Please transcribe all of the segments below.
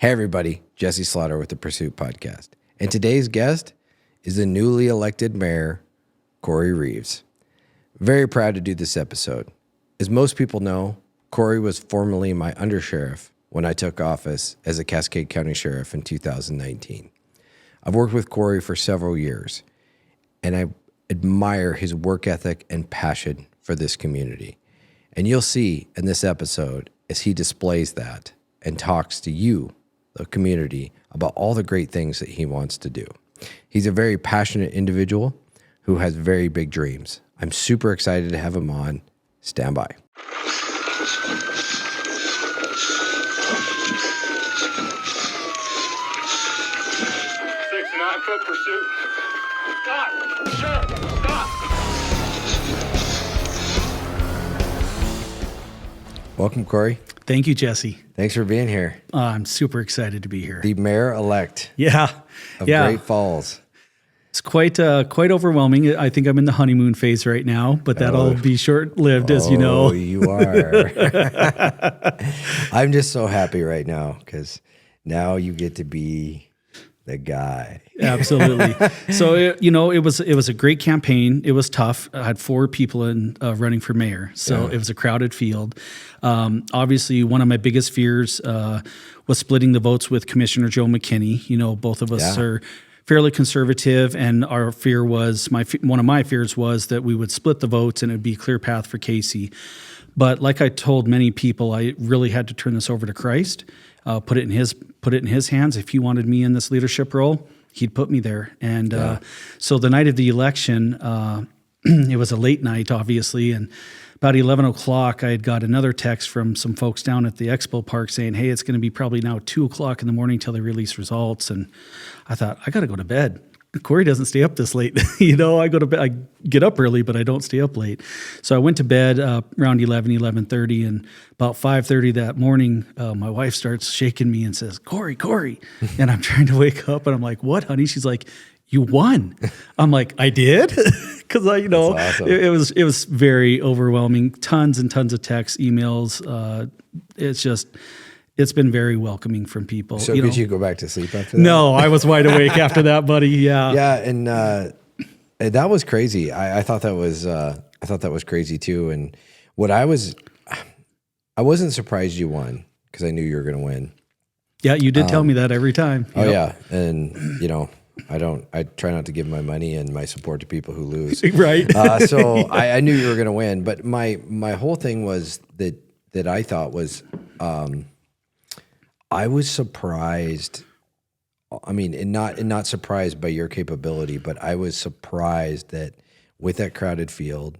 Hey everybody, Jesse Slaughter with the Pursuit Podcast. And today's guest is the newly elected Mayor, Cory Reeves. Very proud to do this episode. As most people know, Cory was formerly my Undersheriff when I took office as a Cascade County Sheriff in 2019. I've worked with Cory for several years, and I admire his work ethic and passion for this community. And you'll see in this episode as he displays that and talks to you, the community, about all the great things that he wants to do. He's a very passionate individual who has very big dreams. I'm super excited to have him on. Stand by. 69-foot pursuit. Stop! Sheriff, stop! Welcome, Cory. Thank you, Jesse. Thanks for being here. I'm super excited to be here. The Mayor-Elect of Great Falls. It's quite overwhelming. I think I'm in the honeymoon phase right now, but that'll be short-lived, as you know. Oh, you are. I'm just so happy right now because now you get to be the guy. Absolutely. So, it was a great campaign. It was tough. I had 4 people running for mayor, so it was a crowded field. Obviously, one of my biggest fears was splitting the votes with Commissioner Joe McKinney. Both of us are fairly conservative, and our fear was one of my fears was that we would split the votes and it would be a clear path for Casey. But like I told many people, I really had to turn this over to Christ, put it in his hands. If he wanted me in this leadership role, he'd put me there. And so the night of the election, it was a late night, obviously, and about 11 o'clock, I had got another text from some folks down at the Expo Park saying, hey, it's going to be probably now 2 o'clock in the morning till they release results. And I thought, I got to go to bed. Cory doesn't stay up this late. I go to bed, I get up early, but I don't stay up late. So I went to bed around 11:30, and about 5:30 that morning, my wife starts shaking me and says, Cory. And I'm trying to wake up, and I'm like, what, honey? She's like, you won. I'm like, I did? Because awesome. it was very overwhelming. Tons and tons of texts, emails. It's been very welcoming from people. So could you go back to sleep after that? No, I was wide awake after that, buddy. Yeah. Yeah, and that was crazy. I thought that was crazy too. And I wasn't surprised you won because I knew you were going to win. Yeah, you did tell me that every time. Oh yeah, and I try not to give my money and my support to people who lose. Right. So I knew you were going to win, but my whole thing was that I thought was. I was surprised. I mean, and not surprised by your capability, but I was surprised that with that crowded field,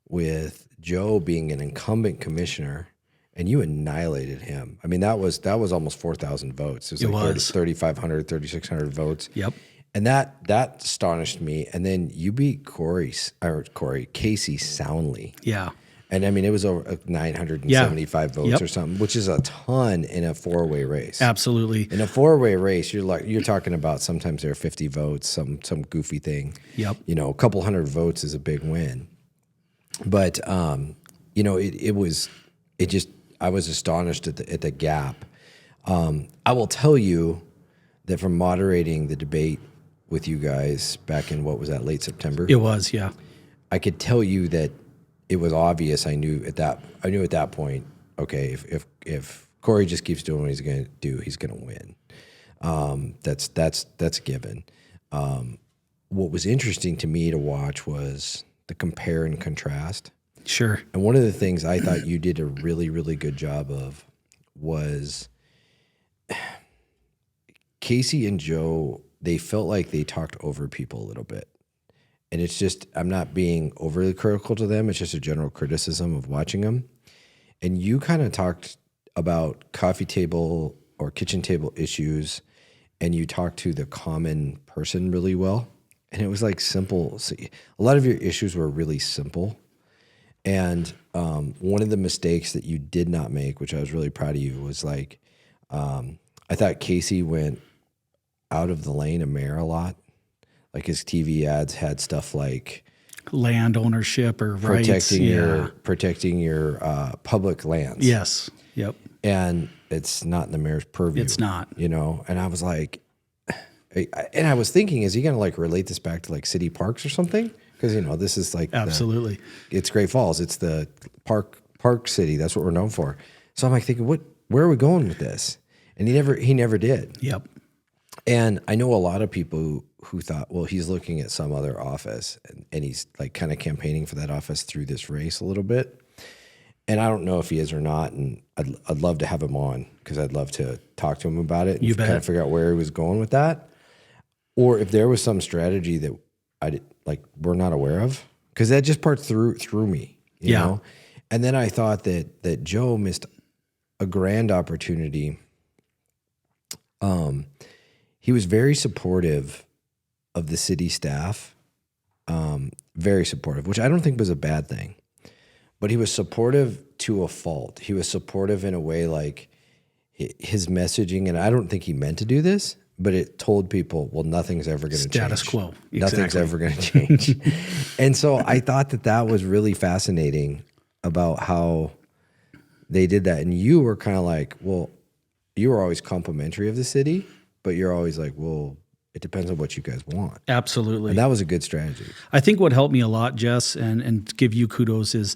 with Joe being an incumbent commissioner, and you annihilated him. I mean, that was almost 4,000 votes. It was 3,500, 3,600 votes. Yep. And that astonished me. And then you beat Casey soundly. Yeah. And I mean, it was over 975 votes or something, which is a ton in a 4-way race. Absolutely. In a 4-way race, you're talking about sometimes there are 50 votes, some goofy thing. Yep. A couple hundred votes is a big win. But I was astonished at the gap. I will tell you that from moderating the debate with you guys back in late September? It was, yeah. I could tell you that it was obvious. I knew at that point, okay, if Cory just keeps doing what he's going to do, he's going to win. That's a given. What was interesting to me to watch was the compare and contrast. Sure. And one of the things I thought you did a really, really good job of was Casey and Joe, they felt like they talked over people a little bit. And it's just, I'm not being overly critical to them. It's just a general criticism of watching them. And you kind of talked about coffee table or kitchen table issues, and you talked to the common person really well. And it was like simple. So a lot of your issues were really simple. And one of the mistakes that you did not make, which I was really proud of you, was like, I thought Casey went out of the lane of mayor a lot. Like his TV ads had stuff like land ownership or rights. Protecting your public lands. Yes. Yep. and it's not in the mayor's purview. It's not. You know, and I was like, and I was thinking, is he going to like relate this back to like city parks or something? Because, you know, this is like Absolutely. It's Great Falls. It's the park city. That's what we're known for. So I'm like thinking, where are we going with this? And he never did. Yep. And I know a lot of people who thought, well, he's looking at some other office and he's like kind of campaigning for that office through this race a little bit. And I don't know if he is or not. And I'd love to have him on because I'd love to talk to him about it and You bet. kind of figure out where he was going with that. Or if there was some strategy that we're not aware of, because that just part through me, you know? And then I thought that Joe missed a grand opportunity. He was very supportive of the city staff, very supportive, which I don't think was a bad thing. But he was supportive to a fault. He was supportive in a way like his messaging, and I don't think he meant to do this, but it told people, well, nothing's ever going to change. Status quo. Nothing's ever going to change. And so I thought that was really fascinating about how they did that. And you were kind of like, well, you were always complimentary of the city, but you're always like, well, it depends on what you guys want. Absolutely. And that was a good strategy. I think what helped me a lot, Jess, and give you kudos is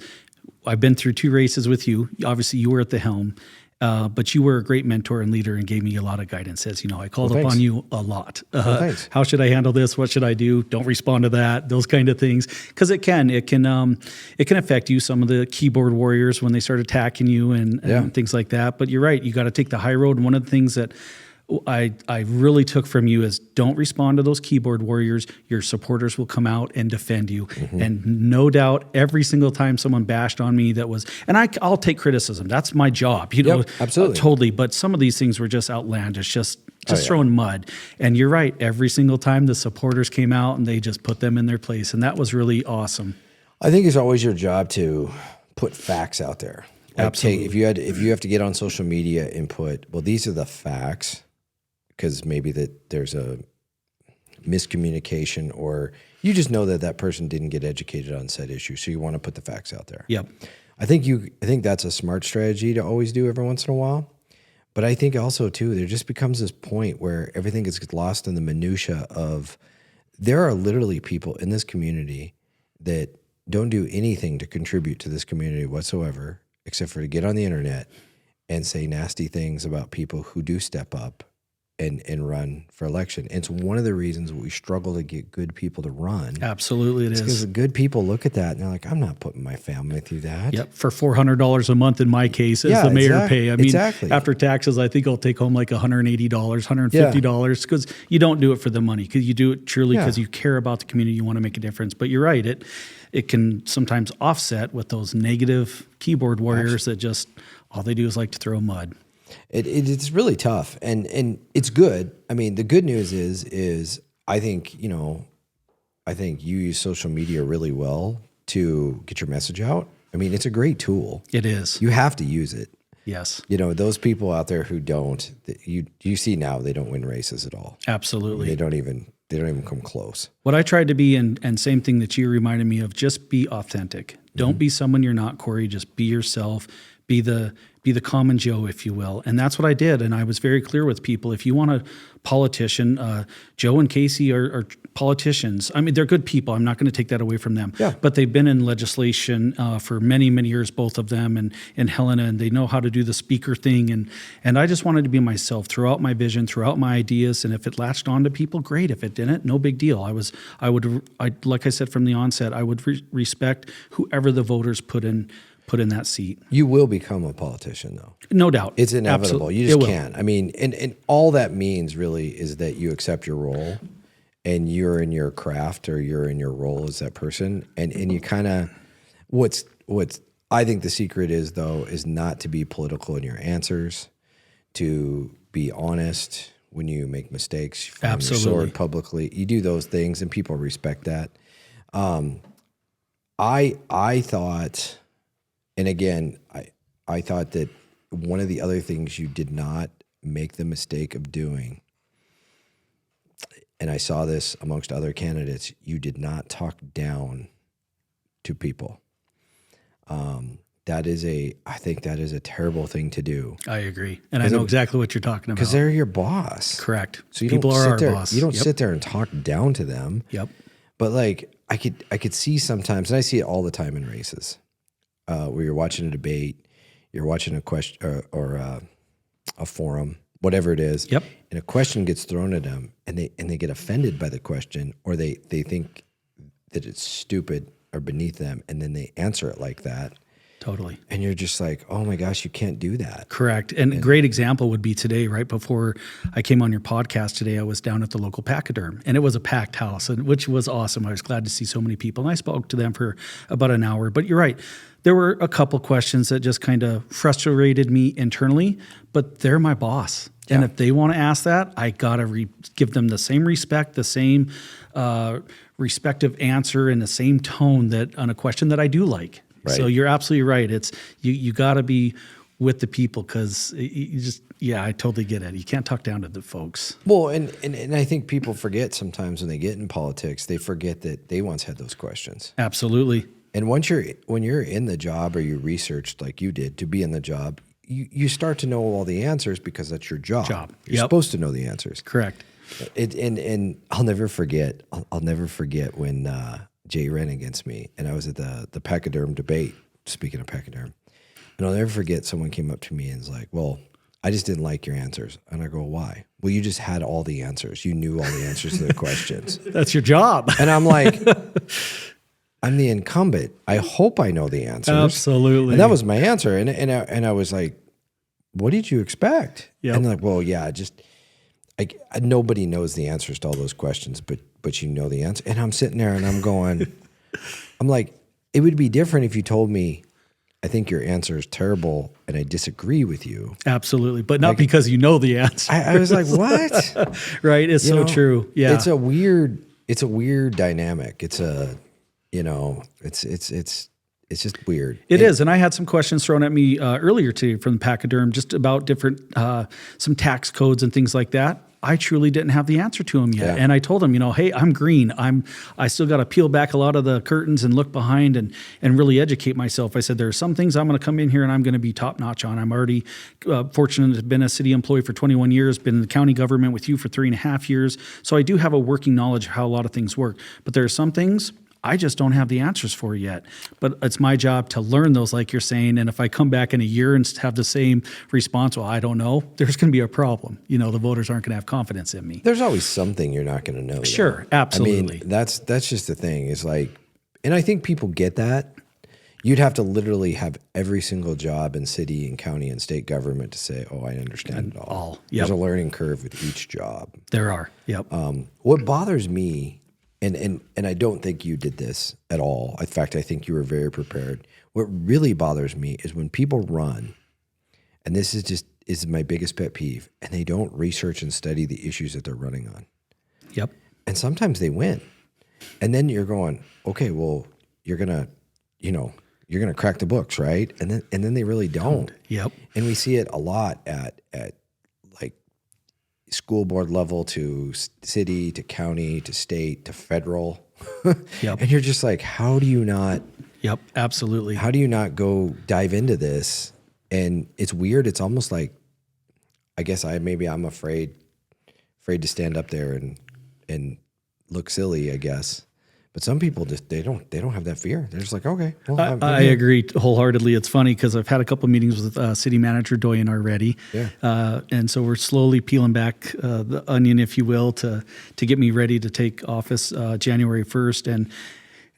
I've been through 2 races with you. Obviously, you were at the helm, but you were a great mentor and leader and gave me a lot of guidance. As you know, I called upon you a lot. Thanks. How should I handle this? What should I do? Don't respond to that. Those kind of things, because it can affect you. Some of the keyboard warriors when they start attacking you and things like that. But you're right. You got to take the high road. And one of the things that I really took from you is don't respond to those keyboard warriors. Your supporters will come out and defend you. Mm-hmm. And no doubt, every single time someone bashed on me, I'll take criticism. That's my job, you know, absolutely. Totally. But some of these things were just outlandish, just throwing mud. And you're right. Every single time the supporters came out and they just put them in their place. And that was really awesome. I think it's always your job to put facts out there. Like Absolutely. If you have to get on social media and put, well, these are the facts, because maybe that there's a miscommunication or you just know that person didn't get educated on said issue. So you want to put the facts out there. Yep. I think that's a smart strategy to always do every once in a while. But I think also too, there just becomes this point where everything gets lost in the minutia of there are literally people in this community that don't do anything to contribute to this community whatsoever, except for to get on the internet and say nasty things about people who do step up and run for election. And it's one of the reasons we struggle to get good people to run. Absolutely, it is. Because the good people look at that and they're like, I'm not putting my family through that. Yep, for $400 a month in my case as the mayor pay. I mean, after taxes, I think I'll take home like $180, $150 because you don't do it for the money, because you do it truly because you care about the community, you want to make a difference. But you're right, it can sometimes offset with those negative keyboard warriors that just all they do is like to throw mud. It's really tough, and it's good. I mean, the good news is I think you use social media really well to get your message out. I mean, it's a great tool. It is. You have to use it. Yes. You know, those people out there who don't, you see now they don't win races at all. Absolutely. They don't even come close. What I tried to be, and same thing that you reminded me of, just be authentic. Don't be someone you're not, Cory. Just be yourself. Be the common Joe, if you will. And that's what I did. And I was very clear with people. If you want a politician, Joe and Casey are politicians. I mean, they're good people. I'm not going to take that away from them. Yeah. But they've been in legislation for many, many years, both of them, and Helena, and they know how to do the speaker thing. And I just wanted to be myself throughout my vision, throughout my ideas. And if it latched on to people, great. If it didn't, no big deal. Like I said from the onset, I would respect whoever the voters put in that seat. You will become a politician, though. No doubt. It's inevitable. Absolutely. You just can't. I mean, and all that means really is that you accept your role and you're in your craft or you're in your role as that person. And you kind of, what's I think the secret is, though, is not to be political in your answers, to be honest when you make mistakes. You find your sword publicly. You do those things and people respect that. I thought... And again, I thought that one of the other things you did not make the mistake of doing, and I saw this amongst other candidates, you did not talk down to people. I think that is a terrible thing to do I agree. And I know exactly what you're talking about. because they're your boss. Correct. So you People don't are sit our there, boss. You don't Yep. sit there and talk down to them. Yep. But like I could see sometimes, and I see it all the time in races, where you're watching a debate, you're watching a question or a forum, whatever it is. Yep. And a question gets thrown at them, and they get offended by the question, or they think that it's stupid or beneath them, and then they answer it like that. Totally. And you're just like, oh my gosh, you can't do that. Correct. And a great example would be today, right before I came on your podcast today, I was down at the local pachyderm, and it was a packed house, which was awesome. I was glad to see so many people, and I spoke to them for about an hour. But you're right. There were a couple questions that just kind of frustrated me internally, but they're my boss. And if they want to ask that, I got to give them the same respect, the same respective answer, and the same tone that on a question that I do like. Right. So you're absolutely right. It's you got to be with the people because you just, I totally get it. You can't talk down to the folks. Well, and I think people forget sometimes when they get in politics, they forget that they once had those questions. Absolutely. And when you're in the job or you researched like you did to be in the job, you start to know all the answers because that's your job. You're supposed to know the answers. Correct. And I'll never forget. I'll never forget when Jay ran against me, and I was at the pachyderm debate. Speaking of pachyderm, and I'll never forget. Someone came up to me and was like, "Well, I just didn't like your answers." And I go, "Why?" "Well, you just had all the answers. You knew all the answers to the questions." That's your job. And I'm like, I'm the incumbent. I hope I know the answers. Absolutely. And that was my answer. And I was like, what did you expect? Yep. And they're like, well, yeah, nobody knows the answers to all those questions, but you know the answer. And I'm sitting there and I'm going, I'm like, it would be different if you told me, I think your answer is terrible and I disagree with you. Absolutely. But not because you know the answer. I was like, what? Right. It's so true. Yeah. It's a weird dynamic. It's it's just weird. It is. And I had some questions thrown at me earlier today from the pachyderm just about different, some tax codes and things like that. I truly didn't have the answer to them yet. Yeah. And I told them, hey, I'm green. I still got to peel back a lot of the curtains and look behind and really educate myself. I said, there are some things I'm going to come in here and I'm going to be top notch on. I'm already fortunate to have been a city employee for 21 years, been in the county government with you for 3.5 years. So I do have a working knowledge of how a lot of things work. But there are some things I just don't have the answers for yet. But it's my job to learn those, like you're saying. And if I come back in a year and have the same response, well, I don't know, there's going to be a problem. The voters aren't going to have confidence in me. There's always something you're not going to know. Sure, absolutely. I mean, that's just the thing. It's like, and I think people get that. You'd have to literally have every single job in city and county and state government to say, oh, I understand it all. Yep. There's a learning curve with each job. There are. Yep. What bothers me, and I don't think you did this at all. In fact, I think you were very prepared. What really bothers me is when people run, and this is my biggest pet peeve, and they don't research and study the issues that they're running on. Yep. And sometimes they win. And then you're going, okay, well, you're gonna crack the books, right? And then they really don't. Yep. And we see it a lot at like school board level to city to county to state to federal. Yep. And you're just like, how do you not? Yep. Absolutely. How do you not go dive into this? And it's weird. It's almost like, I guess I'm afraid to stand up there and look silly, I guess. But some people just they don't have that fear. They're just like, okay. Well, I agree wholeheartedly. It's funny because I've had a couple of meetings with City Manager Doyen already, and so we're slowly peeling back the onion, if you will, to get me ready to take office January 1st.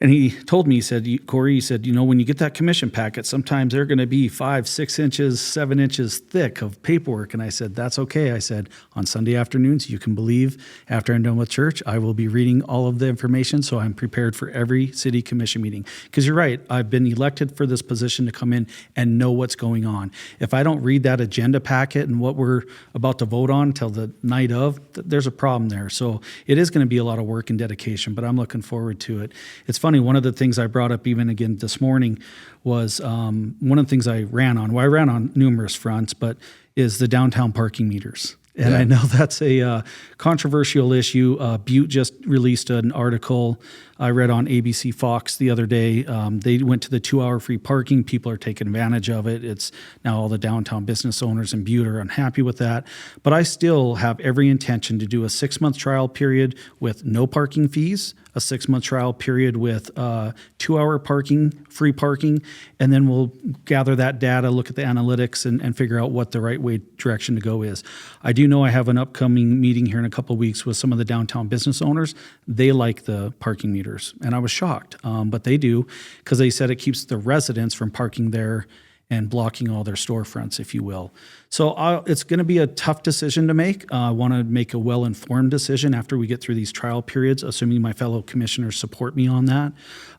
And he told me, he said, Cory, when you get that commission packet, sometimes they're going to be 5, 6 inches, 7 inches thick of paperwork. And I said, that's okay. I said, on Sunday afternoons, you can believe after I'm done with church, I will be reading all of the information. So I'm prepared for every city commission meeting. Because you're right. I've been elected for this position to come in and know what's going on. If I don't read that agenda packet and what we're about to vote on till the night of, there's a problem there. So it is going to be a lot of work and dedication, but I'm looking forward to it. It's funny, one of the things I brought up even again this morning was one of the things I ran on. Well, I ran on numerous fronts, but is the downtown parking meters. And I know that's a controversial issue. Butte just released an article I read on ABC Fox the other day. They went to the 2-hour free parking. People are taking advantage of it. It's now all the downtown business owners in Butte are unhappy with that. But I still have every intention to do a 6-month trial period with no parking fees, a 6-month trial period with 2-hour parking, free parking, and then we'll gather that data, look at the analytics, and figure out what the right way direction to go is. I do know I have an upcoming meeting here in a couple of weeks with some of the downtown business owners. They like the parking meters, and I was shocked, but they do, because they said it keeps the residents from parking there and blocking all their storefronts, if you will. So it's going to be a tough decision to make. I want to make a well-informed decision after we get through these trial periods, assuming my fellow commissioners support me on that.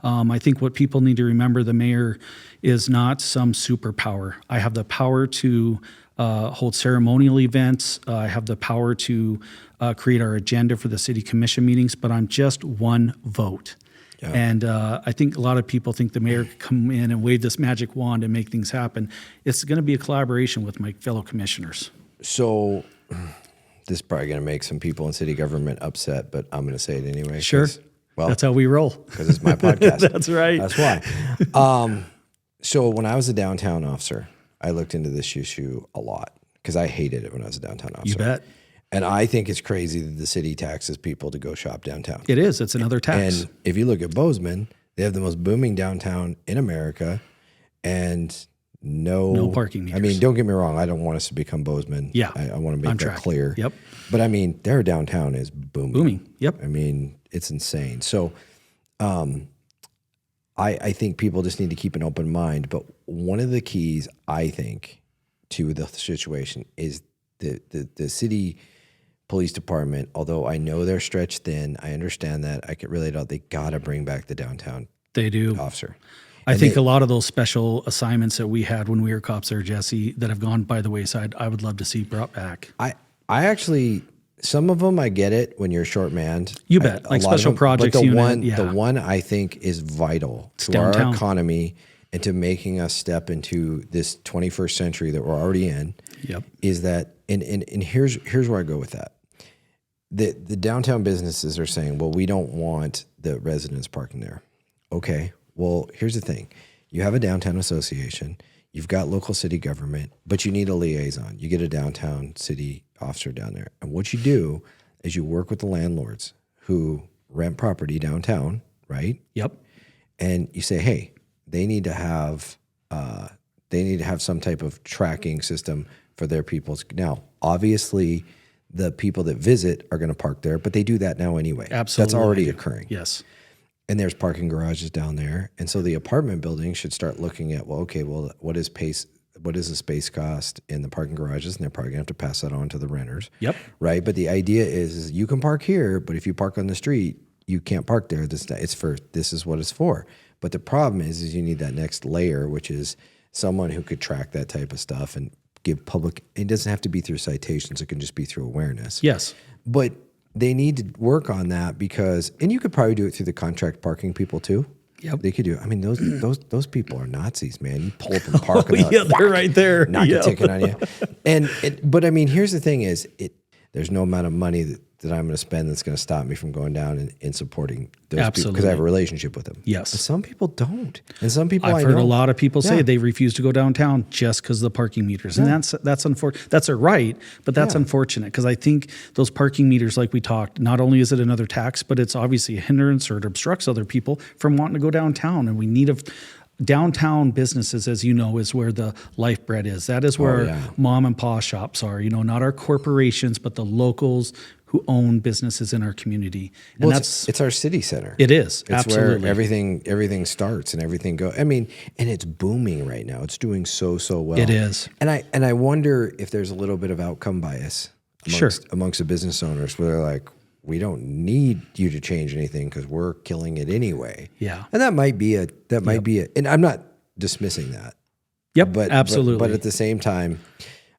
I think what people need to remember, the mayor is not some superpower. I have the power to hold ceremonial events. I have the power to create our agenda for the city commission meetings, but I'm just one vote. Yeah. And I think a lot of people think the mayor could come in and wave this magic wand and make things happen. It's going to be a collaboration with my fellow commissioners. So this is probably going to make some people in city government upset, but I'm going to say it anyway. Sure. Well, that's how we roll. Because it's my podcast. That's right. That's why. So when I was a downtown officer, I looked into this issue a lot because I hated it when I was a downtown officer. You bet. And I think it's crazy that the city taxes people to go shop downtown. It is. It's another tax. And if you look at Bozeman, they have the most booming downtown in America and no parking meters. I mean, don't get me wrong. I don't want us to become Bozeman. Yeah. I want to make that clear. Yep. But I mean, their downtown is booming. Booming. Yep. I mean, it's insane. So I think people just need to keep an open mind. But one of the keys, I think, to the situation is the city police department, although I know they're stretched thin, I understand that. I could relate out. They got to bring back the downtown officer. I think a lot of those special assignments that we had when we were cops there, Jesse, that have gone by the wayside, I would love to see brought back. I actually, some of them I get it when you're short-manned. You bet. Like special projects unit. The one I think is vital to downtown. Our economy and to making us step into this 21st century that we're already in. Yep. Is that, and here's where I go with that. The downtown businesses are saying, well, we don't want the residents parking there. Okay, well, here's the thing. You have a downtown association, you've got local city government, but you need a liaison. You get a downtown city officer down there. And what you do is you work with the landlords who rent property downtown, right? Yep. And you say, hey, they need to have some type of tracking system for their people's. Now, obviously, the people that visit are going to park there, but they do that now anyway. Absolutely. That's already occurring. Yes. And there's parking garages down there. And so the apartment building should start looking at, well, okay, well, what is the space cost in the parking garages? And they're probably going to have to pass that on to the renters. Yep. Right? But the idea is you can park here, but if you park on the street, you can't park there. This is what it's for. But the problem is you need that next layer, which is someone who could track that type of stuff and give public. It doesn't have to be through citations. It can just be through awareness. Yes. But they need to work on that because, and you could probably do it through the contract parking people too. Yep. They could do it. I mean, those people are Nazis, man. You pull up and park and they're right there. Knock a ticket on you. But I mean, here's the thing is there's no amount of money that I'm going to spend that's going to stop me from going down and supporting those people because I have a relationship with them. Yes. But some people don't. And some people I've heard a lot of people say they refuse to go downtown just because of the parking meters. And that's unfortunate. That's a right, but that's unfortunate because I think those parking meters, like we talked, not only is it another tax, but it's obviously a hindrance or it obstructs other people from wanting to go downtown. And we need downtown businesses, as you know, is where the lifeblood is. That is where our mom and pa shops are, not our corporations, but the locals who own businesses in our community. And it's our city center. It is. It's absolutely. where everything starts and everything goes. I mean, and it's booming right now. It's doing so well. It is. And I wonder if there's a little bit of outcome bias amongst the business owners where they're like, we don't need you to change anything because we're killing it anyway. Yeah. And that might be and I'm not dismissing that. Yep. Absolutely. But at the same time,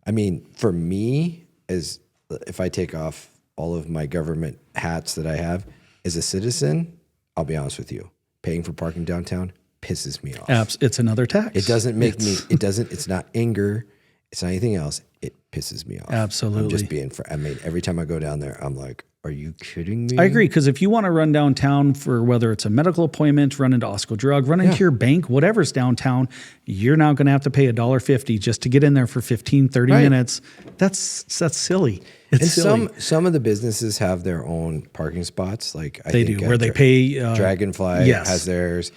I mean, for me, if I take off all of my government hats that I have as a citizen, I'll be honest with you, paying for parking downtown pisses me off. It's another tax. It doesn't make me, it's not anger. It's not anything else. It pisses me off. Absolutely. I'm just being, I mean, every time I go down there, I'm like, are you kidding me? I agree, because if you want to run downtown for whether it's a medical appointment, run into Osco Drug, run into your bank, whatever's downtown, you're now going to have to pay $1.50 just to get in there for 15, 30 minutes. That's silly. It's silly. Some of the businesses have their own parking spots. Like I They think, do, where they pay. Dragonfly yes. has theirs.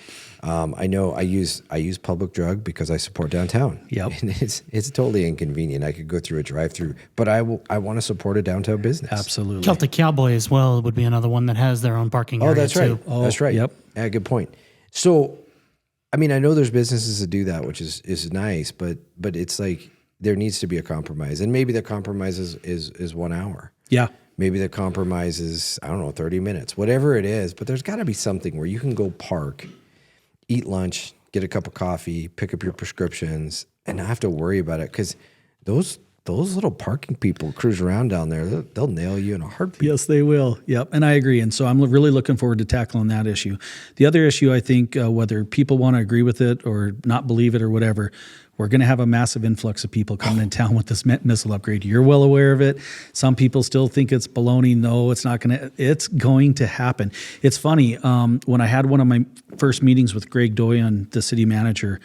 I know I use public drug because I support downtown. Yep. And it's totally inconvenient. I could go through a drive-through, but I want to support a downtown business. Absolutely. Celtic Cowboy as well would be another one that has their own parking area. Oh, that's right. too. That's right. Yep. Yeah, good point. So, I mean, I know there's businesses that do that, which is nice, but it's like there needs to be a compromise, and maybe the compromise is 1 hour. Yeah. Maybe the compromise is, I don't know, 30 minutes, whatever it is. But there's got to be something where you can go park, eat lunch, get a cup of coffee, pick up your prescriptions, and not have to worry about it, because those little parking people cruise around down there. They'll nail you in a heartbeat. Yes, they will. Yep. And I agree. And so I'm really looking forward to tackling that issue. The other issue, I think, whether people want to agree with it or not believe it or whatever, we're going to have a massive influx of people coming in town with this missile upgrade. You're well aware of it. Some people still think it's baloney. No, it's not going to. It's going to happen. It's funny. When I had one of my first meetings with Greg Doyon, the city manager,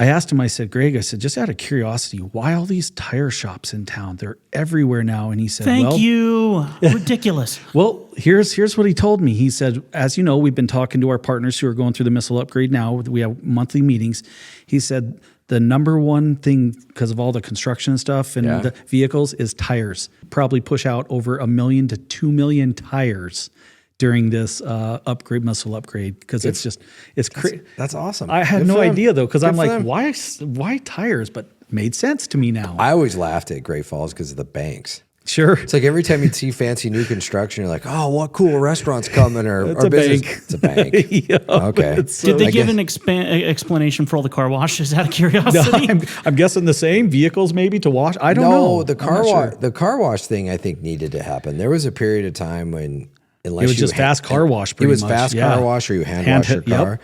I asked him, I said, Greg, just out of curiosity, why all these tire shops in town? They're everywhere now. And he said, Thank you. Ridiculous. Well, here's what he told me. He said, as you know, we've been talking to our partners who are going through the missile upgrade now. We have monthly meetings. He said, the number one thing, because of all the construction stuff and the vehicles, is tires. Probably push out over 1 million to 2 million tires during this missile upgrade, because it's crazy. That's awesome. I had Good no for them. idea though, because Good I'm for like, them. why tires? But made sense to me now. I always laughed at Great Falls because of the banks. Sure. It's like every time you'd see fancy new construction, you're like, oh, what cool restaurant's coming or It's a business. bank. It's a bank. Yeah, Okay. Did they I give guess- an explanation for all the car washes out of No, curiosity? I'm guessing the same vehicles maybe to wash. I don't know. the I'm car not wash. sure. The car wash thing, I think, needed to happen. There was a period of time when, unless It was you just fast car wash. it Pretty was much. fast Yeah. car wash, or you hand wash your car.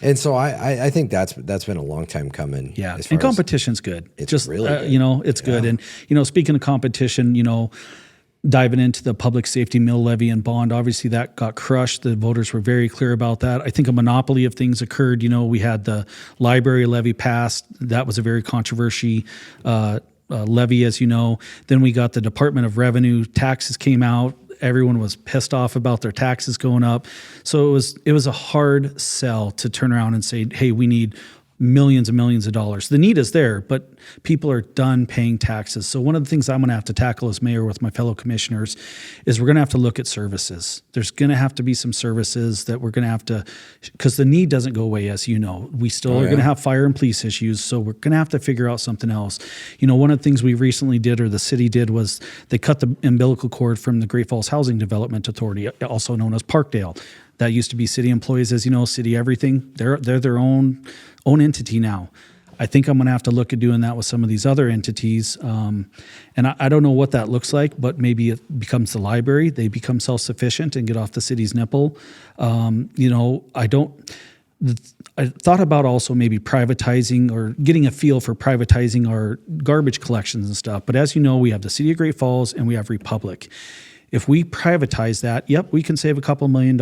And so I think that's been a long time coming. Yeah, as far and competition's good. It's Just really good. it's good. And speaking of competition, diving into the public safety mill levy and bond, obviously that got crushed. The voters were very clear about that. I think a monopoly of things occurred. We had the library levy passed. That was a very controversial levy, as you know. Then we got the Department of Revenue taxes came out. Everyone was pissed off about their taxes going up. So it was a hard sell to turn around and say, hey, we need millions and millions of dollars. The need is there, but people are done paying taxes. So one of the things I'm going to have to tackle as mayor with my fellow commissioners is we're going to have to look at services. There's going to have to be some services that we're going to have to, because the need doesn't go away, as you know. We still are going to have fire and police issues, so we're going to have to figure out something else. One of the things we recently did, or the city did, was they cut the umbilical cord from the Great Falls Housing Development Authority, also known as Parkdale. That used to be city employees, as you know, city everything. They're their own entity now. I think I'm going to have to look at doing that with some of these other entities. And I don't know what that looks like, but maybe it becomes the library. They become self-sufficient and get off the city's nipple. I thought about also maybe privatizing or getting a feel for privatizing our garbage collections and stuff. But as you know, we have the City of Great Falls and we have Republic. If we privatize that, we can save a couple $1 million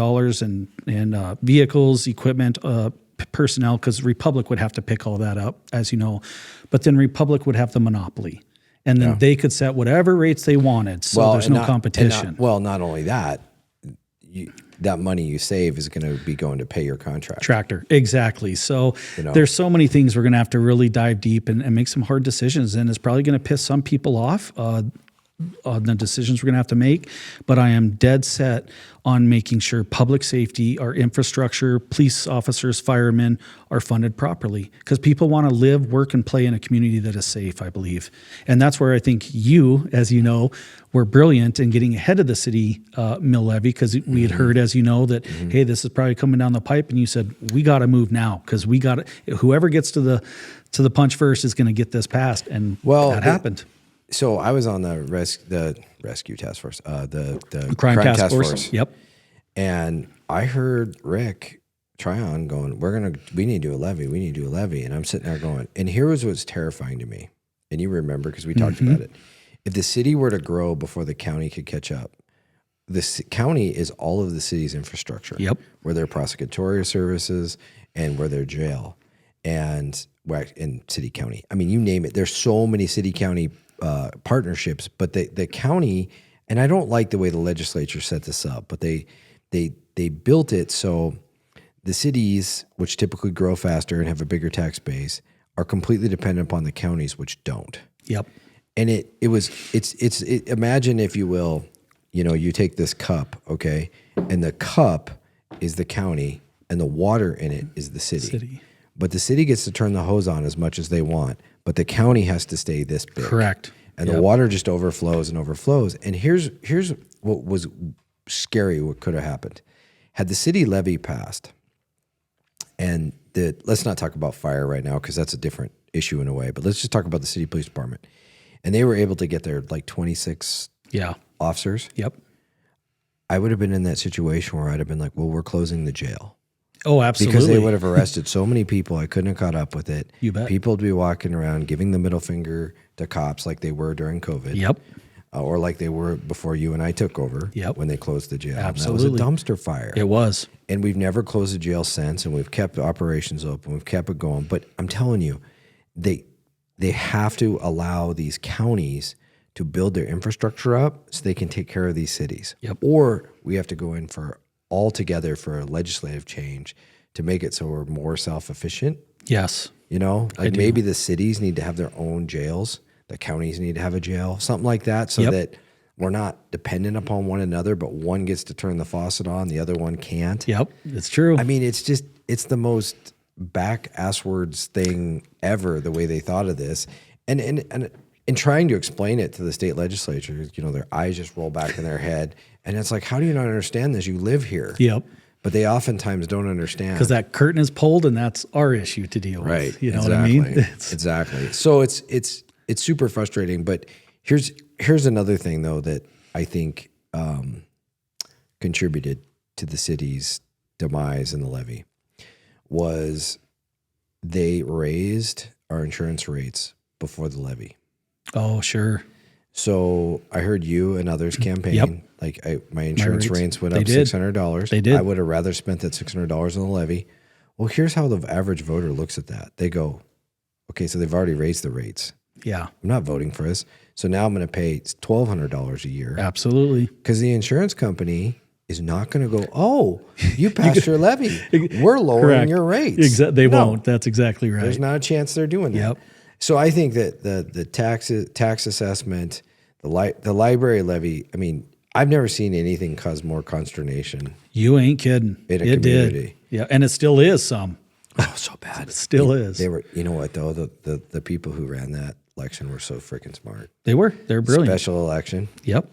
in vehicles, equipment, personnel, because Republic would have to pick all that up, as you know. But then Republic would have the monopoly, and then they could set whatever rates they wanted. So there's no competition. Not only that, that money you save is going to be going to pay your contract. Tractor, exactly. So there's so many things we're going to have to really dive deep and make some hard decisions, and it's probably going to piss some people off. On the decisions we're going to have to make, but I am dead set on making sure public safety, our infrastructure, police officers, firemen are funded properly, because people want to live, work, and play in a community that is safe, I believe. And that's where I think you, as you know, were brilliant in getting ahead of the city mill levy, because we had heard, as you know, that, hey, this is probably coming down the pipe, and you said, we got to move now, because whoever gets to the punch first is going to get this passed, and that happened. So I was on the rescue task force, the crime task force. Yep. And I heard Rick Tryon going, we need to do a levy. We need to do a levy. And I'm sitting there going, and here was what's terrifying to me. and you remember because we talked about it. If the city were to grow before the county could catch up, county is all of the city's infrastructure. Yep. Where their prosecutorial services and where their jail and in city county. I mean, you name it. There's so many city county partnerships, but the county, and I don't like the way the legislature set this up, but they built it so the cities, which typically grow faster and have a bigger tax base, are completely dependent upon the counties, which don't. Yep. And imagine, if you will, you take this cup, okay, and the cup is the county, and the water in it is the city. But the city gets to turn the hose on as much as they want, but the county has to stay this big. Correct. And the water just overflows and overflows. And here's what was scary, what could have happened. Had the city levy passed, and let's not talk about fire right now because that's a different issue in a way, but let's just talk about the city police department. And they were able to get their 26 officers. Yep. I would have been in that situation where I'd have been like, well, we're closing the jail. Oh, absolutely. Because they would have arrested so many people, I couldn't have caught up with it. You bet. People would be walking around giving the middle finger to cops like they were during COVID. Yep. Or like they were before you and I took over. Yep. When they closed the jail. Absolutely. And that was a dumpster fire. It was. And we've never closed the jail since, and we've kept operations open. We've kept it going. But I'm telling you, they have to allow these counties to build their infrastructure up so they can take care of these cities. Yep. Or we have to go in for a legislative change to make it so we're more self-efficient. Yes. Maybe the cities need to have their own jails. The counties need to have a jail, something like that, so that we're not dependent upon one another, but one gets to turn the faucet on, the other one can't. Yep, it's true. I mean, it's the most back-asswards thing ever, the way they thought of this. And in trying to explain it to the state legislature, their eyes just roll back in their head. And it's like, how do you not understand this? You live here. Yep. But they oftentimes don't understand. Because that curtain is pulled, and that's our issue to deal with. Right. You know what I mean? Exactly. So it's super frustrating. But here's another thing, though, that I think contributed to the city's demise in the levy was they raised our insurance rates before the levy. Oh, sure. So I heard you and others campaign. Yep. My insurance rates went up $600. They did. I would have rather spent that $600 on the levy. Well, here's how the average voter looks at that. They go, okay, so they've already raised the rates. Yeah. I'm not voting for this. So now I'm going to pay $1,200 a year. Absolutely. Because the insurance company is not going to go, oh, you passed your levy. We're lowering your rates. They won't. That's exactly right. There's not a chance they're doing that. Yep. So I think that the tax assessment, the library levy, I mean, I've never seen anything cause more consternation. You ain't kidding. In a it community. Did. Yeah, and it still is some. Oh, so bad. It still is. They were, you know what though? The people who ran that election were so freaking smart. They were brilliant. Special election. Yep.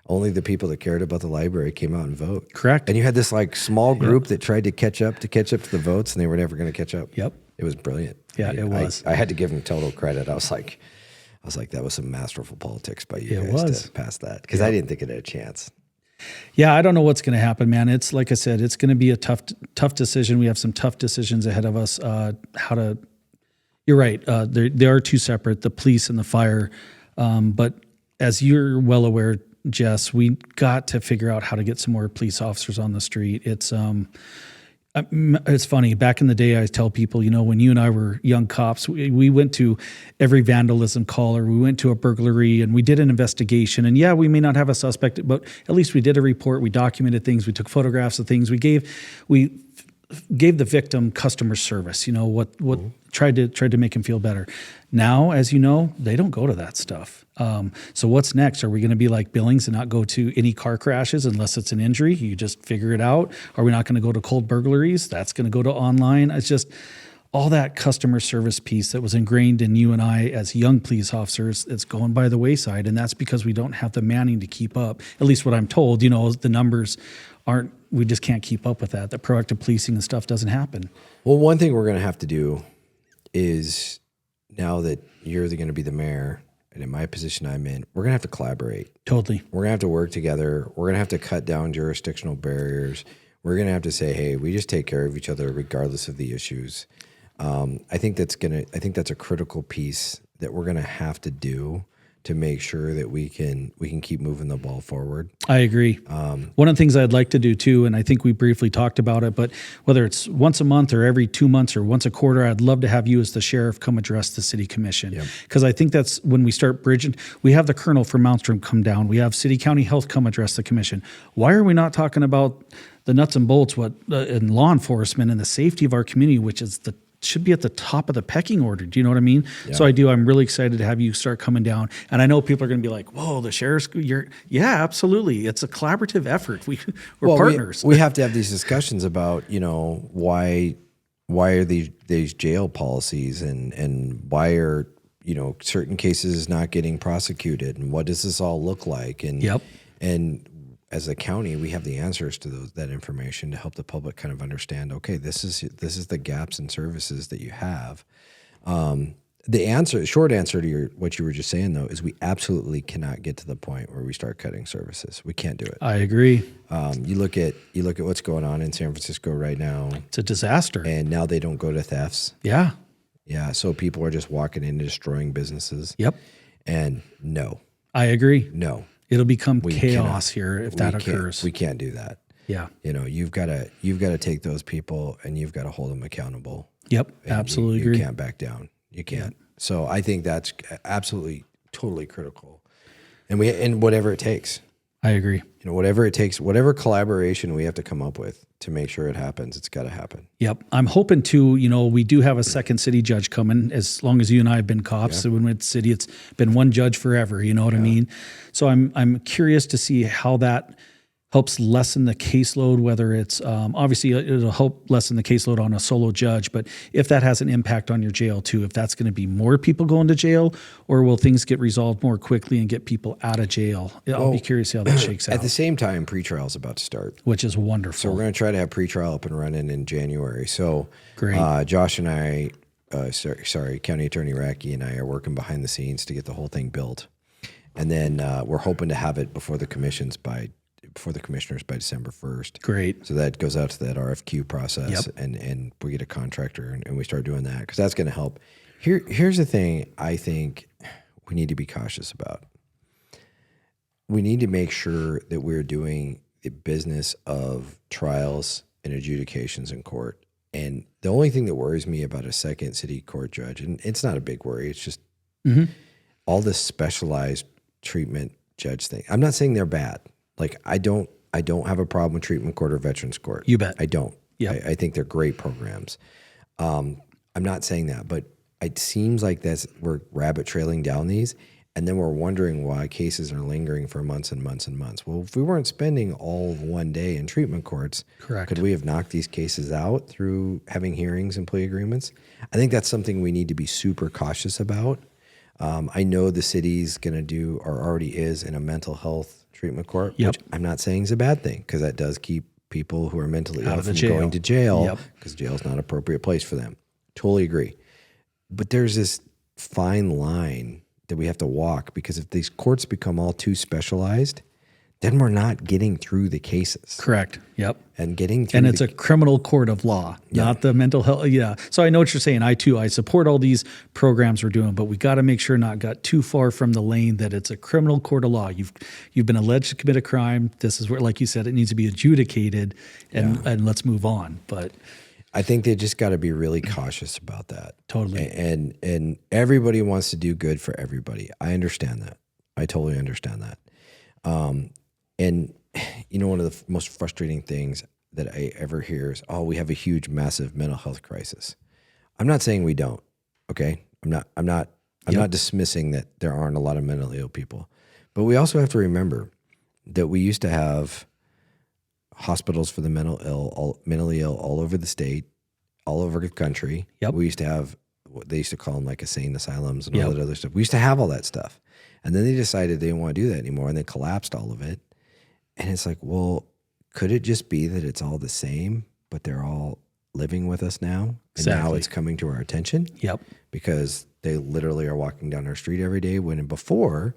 Only the people that cared about the library came out and vote. Correct. And you had this small group that tried to catch up to the votes, and they were never going to catch up. Yep. It was brilliant. Yeah, it was. I had to give them total credit. I was like, that was some masterful politics by you guys to pass that, because I didn't think it had a chance. Yeah, I don't know what's going to happen, man. It's like I said, it's going to be a tough decision. We have some tough decisions ahead of us. You're right. They are two separate, the police and the fire. But as you're well aware, Jess, we got to figure out how to get some more police officers on the street. It's funny. Back in the day, I tell people, when you and I were young cops, we went to every vandalism call, or we went to a burglary, and we did an investigation. And yeah, we may not have a suspect, but at least we did a report. We documented things. We took photographs of things. We gave the victim customer service. Tried to make him feel better. Now, as you know, they don't go to that stuff. So what's next? Are we going to be like Billings and not go to any car crashes unless it's an injury? You just figure it out. Are we not going to go to cold burglaries? That's going to go to online. It's just all that customer service piece that was ingrained in you and I as young police officers. It's going by the wayside, and that's because we don't have the manning to keep up. At least what I'm told. The numbers aren't. We just can't keep up with that. The proactive policing and stuff doesn't happen. Well, one thing we're going to have to do is, now that you're going to be the mayor, and in my position I'm in, we're going to have to collaborate. Totally. We're going to have to work together. We're going to have to cut down jurisdictional barriers. We're going to have to say, hey, we just take care of each other regardless of the issues. I think that's a critical piece that we're going to have to do to make sure that we can keep moving the ball forward. I agree. One of the things I'd like to do too, and I think we briefly talked about it, but whether it's once a month or every 2 months or once a quarter, I'd love to have you as the sheriff come address the city commission. Because I think that's when we start bridging. We have the colonel from Mountstrom come down. We have city county health come address the commission. Why are we not talking about the nuts and bolts in law enforcement and the safety of our community, which is should be at the top of the pecking order. Do you know what I mean? Yeah. So I'm really excited to have you start coming down. And I know people are going to be like, whoa, the sheriff's, yeah, absolutely. It's a collaborative effort. We're partners. We have to have these discussions about, why are these jail policies and why are, certain cases not getting prosecuted and what does this all look like? And as a county, we have the answers to that information to help the public kind of understand, okay, this is the gaps in services that you have. The short answer to what you were just saying, though, is we absolutely cannot get to the point where we start cutting services. We can't do it. I agree. You look at what's going on in San Francisco right now. It's a disaster. And now they don't go to thefts. Yeah. Yeah. So people are just walking in and destroying businesses. Yep. And no. I agree. No. It'll become chaos here if that occurs. We can't do that. Yeah. You've got to take those people and you've got to hold them accountable. Yep. Absolutely agree. You can't back down. You can't. Yep. So I think that's absolutely, totally critical. And whatever it takes. I agree. Whatever it takes, whatever collaboration we have to come up with to make sure it happens, it's got to happen. Yep. I'm hoping to, we do have a second city judge coming as long as you and I have been cops. So when we're at the city, it's been one judge forever. You know what I mean? So I'm curious to see how that helps lessen the caseload, whether it's obviously it'll help lessen the caseload on a solo judge, but if that has an impact on your jail too, if that's going to be more people going to jail or will things get resolved more quickly and get people out of jail? I'll be curious how that shakes out. At the same time, pretrial is about to start. Which is wonderful. So we're going to try to have pretrial up and running in January. So great. Josh and I, County Attorney Racky and I are working behind the scenes to get the whole thing built. And then we're hoping to have it before the commissioners by December 1st. Great. So that goes out to that RFQ process and we get a contractor and we start doing that because that's going to help. Here's the thing I think we need to be cautious about. We need to make sure that we're doing the business of trials and adjudications in court. And the only thing that worries me about a second city court judge, and it's not a big worry, it's just all this specialized treatment judge thing. I'm not saying they're bad. Like I don't have a problem with treatment court or veterans court. You bet. I don't. Yeah. I think they're great programs. I'm not saying that, but it seems like we're rabbit trailing down these, and then we're wondering why cases are lingering for months and months and months. Well, if we weren't spending all of one day in treatment courts, correct, could we have knocked these cases out through having hearings and plea agreements? I think that's something we need to be super cautious about. I know the city's going to do, or already is, in a mental health treatment court, which I'm not saying is a bad thing because that does keep people who are mentally ill from going to jail because jail is not an appropriate place for them. Totally agree. But there's this fine line that we have to walk because if these courts become all too specialized, then we're not getting through the cases. Correct. Yep. And getting through. And it's a criminal court of law, not the mental health. Yeah. So I know what you're saying. I support all these programs we're doing, but we got to make sure not got too far from the lane that it's a criminal court of law. You've been alleged to commit a crime. This is where, like you said, it needs to be adjudicated and let's move on. But I think they just got to be really cautious about that. Totally. And everybody wants to do good for everybody. I understand that. I totally understand that. And one of the most frustrating things that I ever hear is, we have a huge, massive mental health crisis. I'm not saying we don't. Okay. I'm not dismissing that there aren't a lot of mentally ill people, but we also have to remember that we used to have hospitals for the mentally ill all over the state, all over the country. Yep. We used to have what they used to call them like insane asylums and all that other stuff. We used to have all that stuff. And then they decided they didn't want to do that anymore and they collapsed all of it. And it's like, well, could it just be that it's all the same, but they're all living with us now? And now it's coming to our attention? Yep. Because they literally are walking down our street every day when before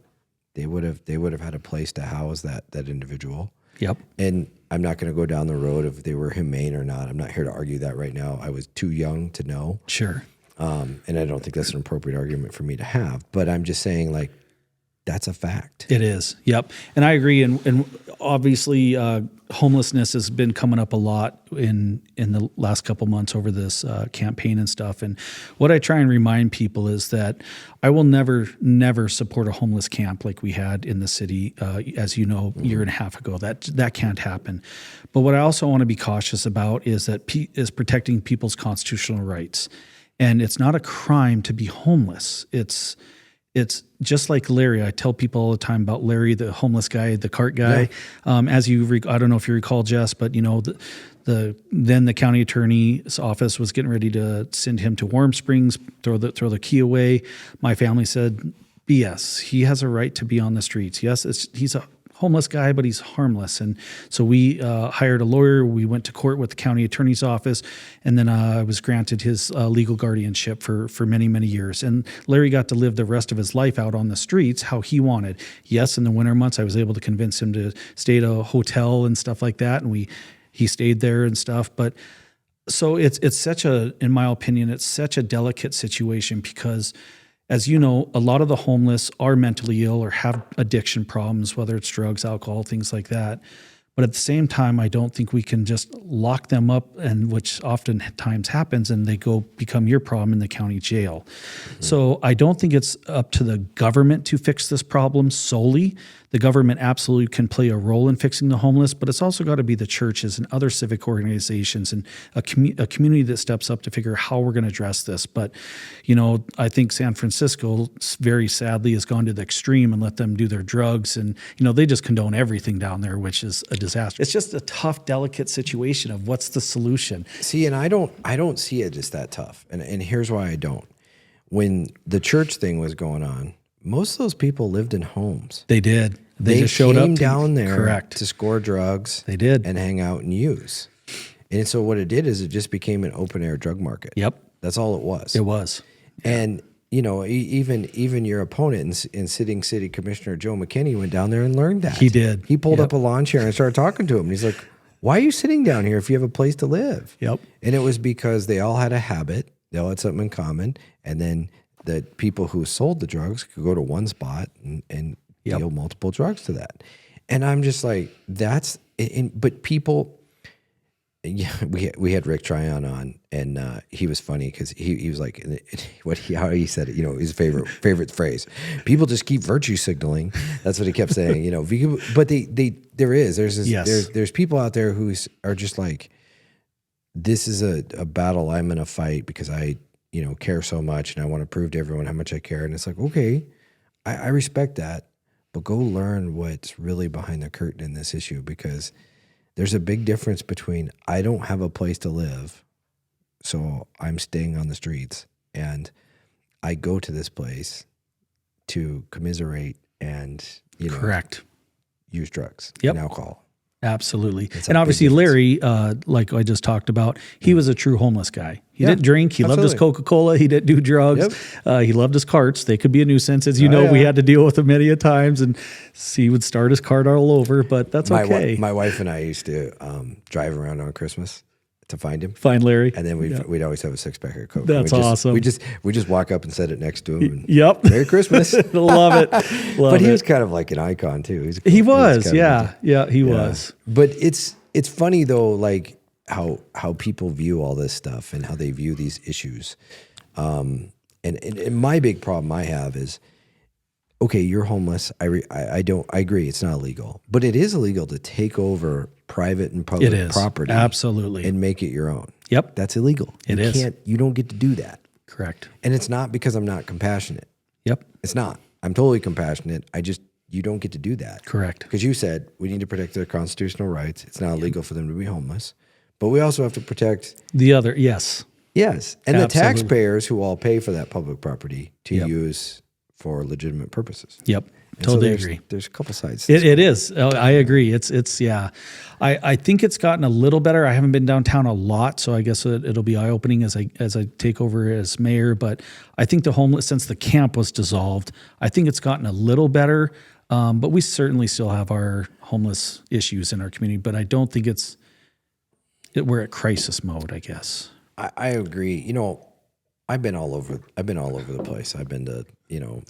they would have had a place to house that individual. Yep. And I'm not going to go down the road if they were humane or not. I'm not here to argue that right now. I was too young to know. Sure. And I don't think that's an appropriate argument for me to have, but I'm just saying, like, that's a fact. It is. Yep. And I agree. And obviously, homelessness has been coming up a lot in the last couple months over this campaign and stuff. And what I try and remind people is that I will never support a homeless camp like we had in the city, as you know, a year and a half ago. That can't happen. But what I also want to be cautious about is that is protecting people's constitutional rights. And it's not a crime to be homeless. It's just like Larry. I tell people all the time about Larry, the homeless guy, the cart guy. Yeah. I don't know if you recall, Jess, but then the county attorney's office was getting ready to send him to Warm Springs, throw the key away. My family said, BS. He has a right to be on the streets. Yes, he's a homeless guy, but he's harmless. And so we hired a lawyer. We went to court with the county attorney's office, and then I was granted his legal guardianship for many, many years. And Larry got to live the rest of his life out on the streets how he wanted. Yes, in the winter months, I was able to convince him to stay at a hotel and stuff like that, and he stayed there and stuff. But so it's such in my opinion, it's such a delicate situation because, as you know, a lot of the homeless are mentally ill or have addiction problems, whether it's drugs, alcohol, things like that. But at the same time, I don't think we can just lock them up, and which oftentimes happens, and they become your problem in the county jail. Mm-hmm. So I don't think it's up to the government to fix this problem solely. The government absolutely can play a role in fixing the homeless, but it's also got to be the churches and other civic organizations and a community that steps up to figure out how we're going to address this. But, I think San Francisco very sadly has gone to the extreme and let them do their drugs. And, they just condone everything down there, which is a disaster. It's just a tough, delicate situation of what's the solution. See, and I don't see it as that tough. And here's why I don't. When the church thing was going on, most of those people lived in homes. They did. They just showed up down there correct. To score drugs. They did. And hang out and use. And so what it did is it just became an open air drug market. Yep. That's all it was. It was. And, even your opponent in sitting city commissioner Joe McKinney went down there and learned that. He did. He pulled up a lawn chair and started talking to him. And he's like, why are you sitting down here if you have a place to live? Yep. And it was because they all had a habit. They all had something in common. And then the people who sold the drugs could go to one spot and deal multiple drugs to that. And I'm just like, but people, we had Rick Tryon on, and he was funny because he was like, how he said it, his favorite phrase, people just keep virtue signaling. That's what he kept saying, but there's people out there who are just like, this is a battle I'm going to fight because I care so much and I want to prove to everyone how much I care. And it's like, okay, I respect that, but go learn what's really behind the curtain in this issue, because there's a big difference between I don't have a place to live, so I'm staying on the streets, and I go to this place to commiserate and, correct, use drugs and alcohol. Absolutely. And obviously Larry, like I just talked about, he was a true homeless guy. He didn't drink. He loved his Coca-Cola. He didn't do drugs. Yep. He loved his carts. They could be a nuisance. As you know, we had to deal with them many a times, and he would start his cart all over, but that's okay. My wife and I used to drive around on Christmas to find him. Find Larry. And then we'd always have a 6-pack of Coke. That's awesome. We just walk up and set it next to him. And, yep. Merry Christmas. Love it. But he was kind of like an icon too. He was. He was. But it's funny though, like how people view all this stuff and how they view these issues. And my big problem I have is, okay, you're homeless. I agree. It's not illegal, but it is illegal to take over private and public property. Absolutely. And make it your own. Yep. That's illegal. You don't get to do that. Correct. And it's not because I'm not compassionate. Yep. It's not. I'm totally compassionate. You don't get to do that. Correct. Because you said we need to protect their constitutional rights. It's not illegal for them to be homeless, but we also have to protect the other. Yes. Yes. And the taxpayers who all pay for that public property to use for legitimate purposes. Yep. And totally so agree. There's a couple sides. It is. I agree. It's yeah. I think it's gotten a little better. I haven't been downtown a lot, so I guess it'll be eye opening as I take over as mayor. But I think the homeless, since the camp was dissolved, I think it's gotten a little better. But we certainly still have our homeless issues in our community. But I don't think we're at crisis mode, I guess. I agree. I've been all over the place. I've been to,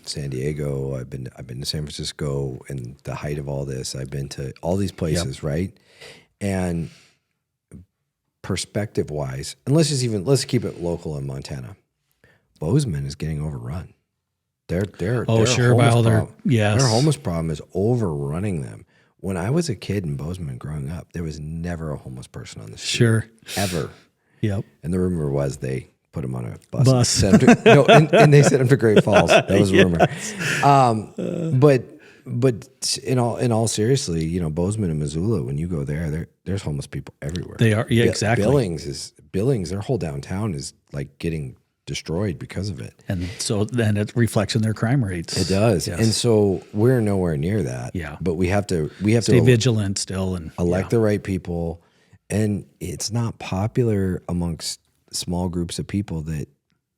San Diego. I've been to San Francisco, and the height of all this. I've been to all these places, right? And perspective wise, and let's keep it local in Montana. Bozeman is getting overrun. Their homeless problem is overrunning them. When I was a kid in Bozeman growing up, there was never a homeless person on the street. Sure. Ever. Yep. And the rumor was they put him on a bus. And they sent him to Great Falls. That was a rumor. But in all seriously, Bozeman and Missoula, when you go there's homeless people everywhere. They are. Yeah, exactly. Billings, their whole downtown is like getting destroyed because of it. And so then it reflects in their crime rates. It does. Yes. And so we're nowhere near that. Yeah. But we have to stay vigilant still and elect the right people. And it's not popular amongst small groups of people that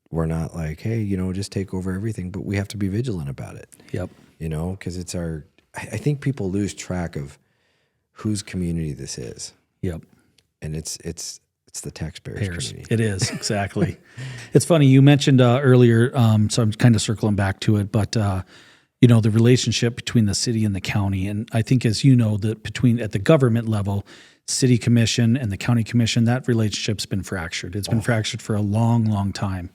we're not like, hey, just take over everything. But we have to be vigilant about it. Yep. Because it's I think people lose track of whose community this is. Yep. And it's the taxpayers' community. It is, exactly. It's funny, you mentioned earlier, so I'm kind of circling back to it, but the relationship between the city and the county. And I think, as you know, that at the government level, city commission and the county commission, that relationship's been fractured. It's been fractured for a long, long time.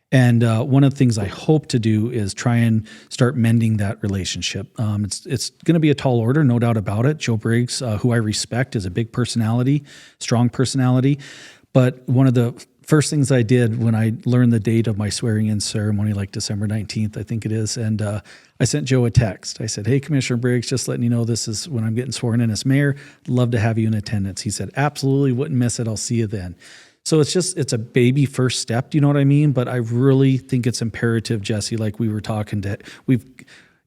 And one of the things I hope to do is try and start mending that relationship. It's going to be a tall order, no doubt about it. Joe Briggs, who I respect, is a big personality, strong personality. But one of the first things I did when I learned the date of my swearing-in ceremony, like December 19th, I think it is, and I sent Joe a text. I said, hey, Commissioner Briggs, just letting you know this is when I'm getting sworn in as mayor. Love to have you in attendance. He said, absolutely, wouldn't miss it. I'll see you then. So it's a baby first step, do you know what I mean? But I really think it's imperative, Jesse, like we were talking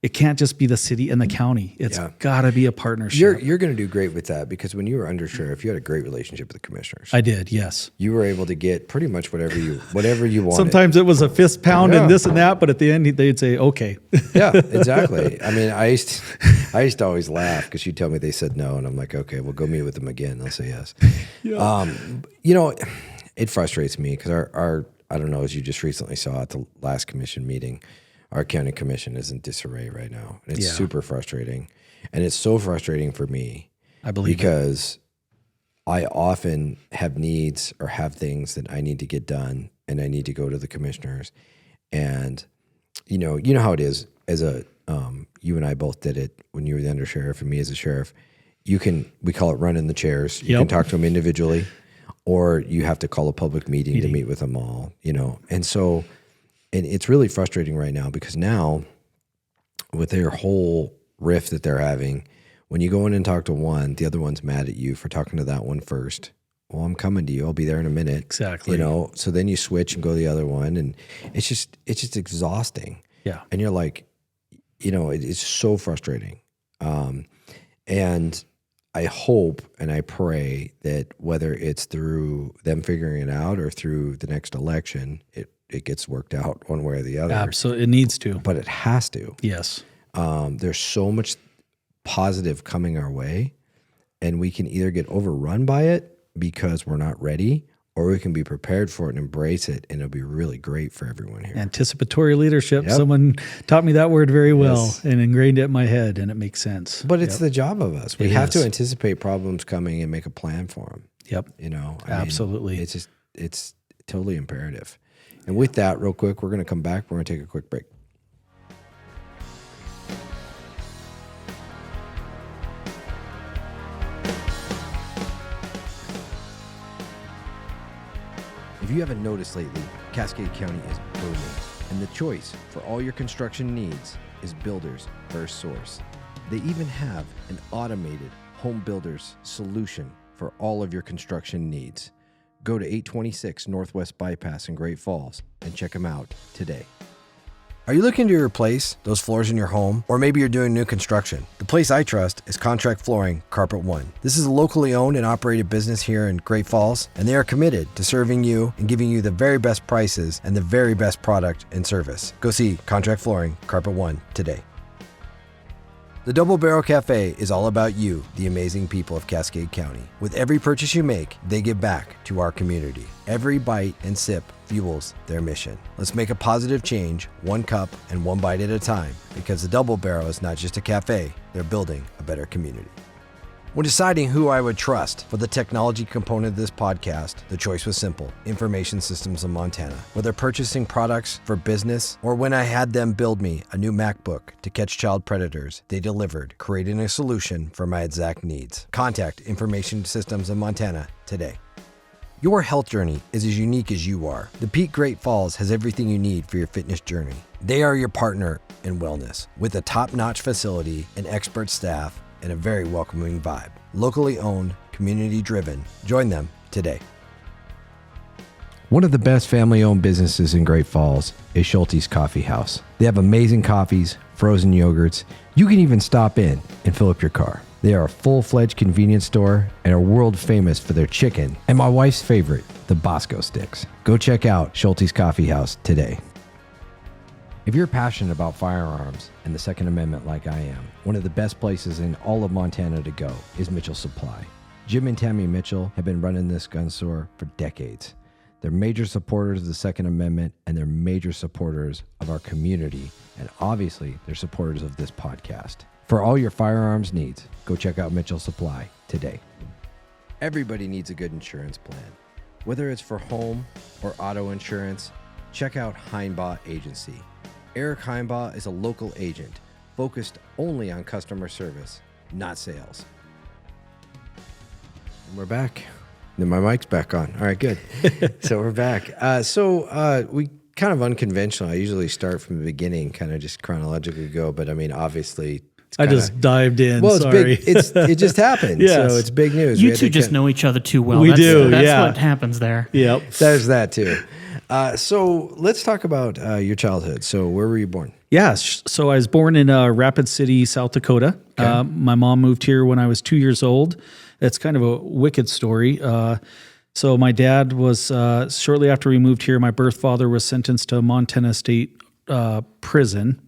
it can't just be the city and the county. It's got to be a partnership. You're going to do great with that because when you were Undersheriff, you had a great relationship with the commissioners. I did, yes. You were able to get pretty much whatever you wanted. Sometimes it was a fist pound and this and that, but at the end they'd say, okay. Yeah, exactly. I mean, I used to always laugh because she'd tell me they said no, and I'm like, okay, we'll go meet with them again. They'll say yes. Yeah. It frustrates me because our I don't know, as you just recently saw at the last commission meeting, our county commission is in disarray right now. And it's super frustrating. And it's so frustrating for me. I believe because I often have needs or have things that I need to get done and I need to go to the commissioners. And you know how it is as you and I both did it when you were the undersheriff and me as a sheriff. We call it running the chairs. You can talk to them individually, or you have to call a public meeting to meet with them all, And so, and it's really frustrating right now because now with their whole rift that they're having, when you go in and talk to one, the other one's mad at you for talking to that one first. Well, I'm coming to you. I'll be there in a minute. Exactly. So then you switch and go to the other one, and it's just exhausting. Yeah. And you're like, it's so frustrating. And I hope and I pray that whether it's through them figuring it out or through the next election, it gets worked out one way or the other. Absolutely. It needs to. But it has to. Yes. There's so much positive coming our way, and we can either get overrun by it because we're not ready, or we can be prepared for it and embrace it, and it'll be really great for everyone here. Anticipatory leadership. Yep. Someone taught me that word very well and ingrained it in my head, and it makes sense. But it's the job of us. We have to anticipate problems coming and make a plan for them. Yep. Absolutely. It's totally imperative. And with that, real quick, we're going to come back. We're going to take a quick break. If you haven't noticed lately, Cascade County is booming, and the choice for all your construction needs is Builders First Source. They even have an automated home builders solution for all of your construction needs. Go to 826 Northwest Bypass in Great Falls and check them out today. Are you looking to replace those floors in your home? Or maybe you're doing new construction? The place I trust is Contract Flooring Carpet One. This is a locally owned and operated business here in Great Falls, and they are committed to serving you and giving you the very best prices and the very best product and service. Go see Contract Flooring Carpet One today. The Double Barrel Cafe is all about you, the amazing people of Cascade County. With every purchase you make, they give back to our community. Every bite and sip fuels their mission. Let's make a positive change, one cup and one bite at a time, because the Double Barrel is not just a cafe, they're building a better community. When deciding who I would trust for the technology component of this podcast, the choice was simple: Information Systems of Montana. Whether purchasing products for business or when I had them build me a new MacBook to catch child predators, they delivered, creating a solution for my exact needs. Contact Information Systems of Montana today. Your health journey is as unique as you are. The Peak Great Falls has everything you need for your fitness journey. They are your partner in wellness with a top-notch facility and expert staff and a very welcoming vibe. Locally owned, community driven. Join them today. One of the best family-owned businesses in Great Falls is Schulte's Coffee House. They have amazing coffees, frozen yogurts. You can even stop in and fill up your car. They are a full-fledged convenience store and are world famous for their chicken and my wife's favorite, the Bosco sticks. Go check out Schulte's Coffee House today. If you're passionate about firearms and the Second Amendment like I am, one of the best places in all of Montana to go is Mitchell Supply. Jim and Tammy Mitchell have been running this gun store for decades. They're major supporters of the Second Amendment, and they're major supporters of our community, and obviously they're supporters of this podcast. For all your firearms needs, go check out Mitchell Supply today. Everybody needs a good insurance plan. Whether it's for home or auto insurance, check out Heinbaugh Agency. Eric Heinbaugh is a local agent focused only on customer service, not sales. And we're back. Then my mic's back on. All right, good. So we're back. We kind of unconventional. I usually start from the beginning, kind of just chronologically go. But I mean, obviously, I just dived in. Well, sorry. It's big. It just happened. Yes. So it's big news. You two just know each other too well. We That's do, That's yeah. what happens there. Yep. There's that too. So let's talk about your childhood. So where were you born? Yeah. So I was born in Rapid City, South Dakota. My mom moved here when I was 2 years old. It's kind of a wicked story. So my dad was, shortly after we moved here, my birth father was sentenced to Montana State prison.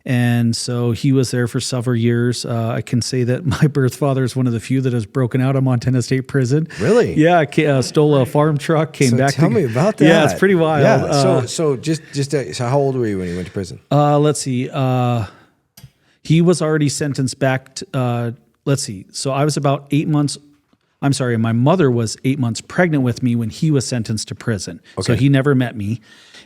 And so he was there for several years. I can say that my birth father is one of the few that has broken out of Montana State prison. Really? Yeah. Stole a farm truck, came back. Tell me about that. Yeah, it's pretty wild. Yeah. So how old were you when you went to prison? Let's see. He was already sentenced back. Let's see. So I was about 8 months. I'm sorry. My mother was 8 months pregnant with me when he was sentenced to prison. Okay. So he never met me.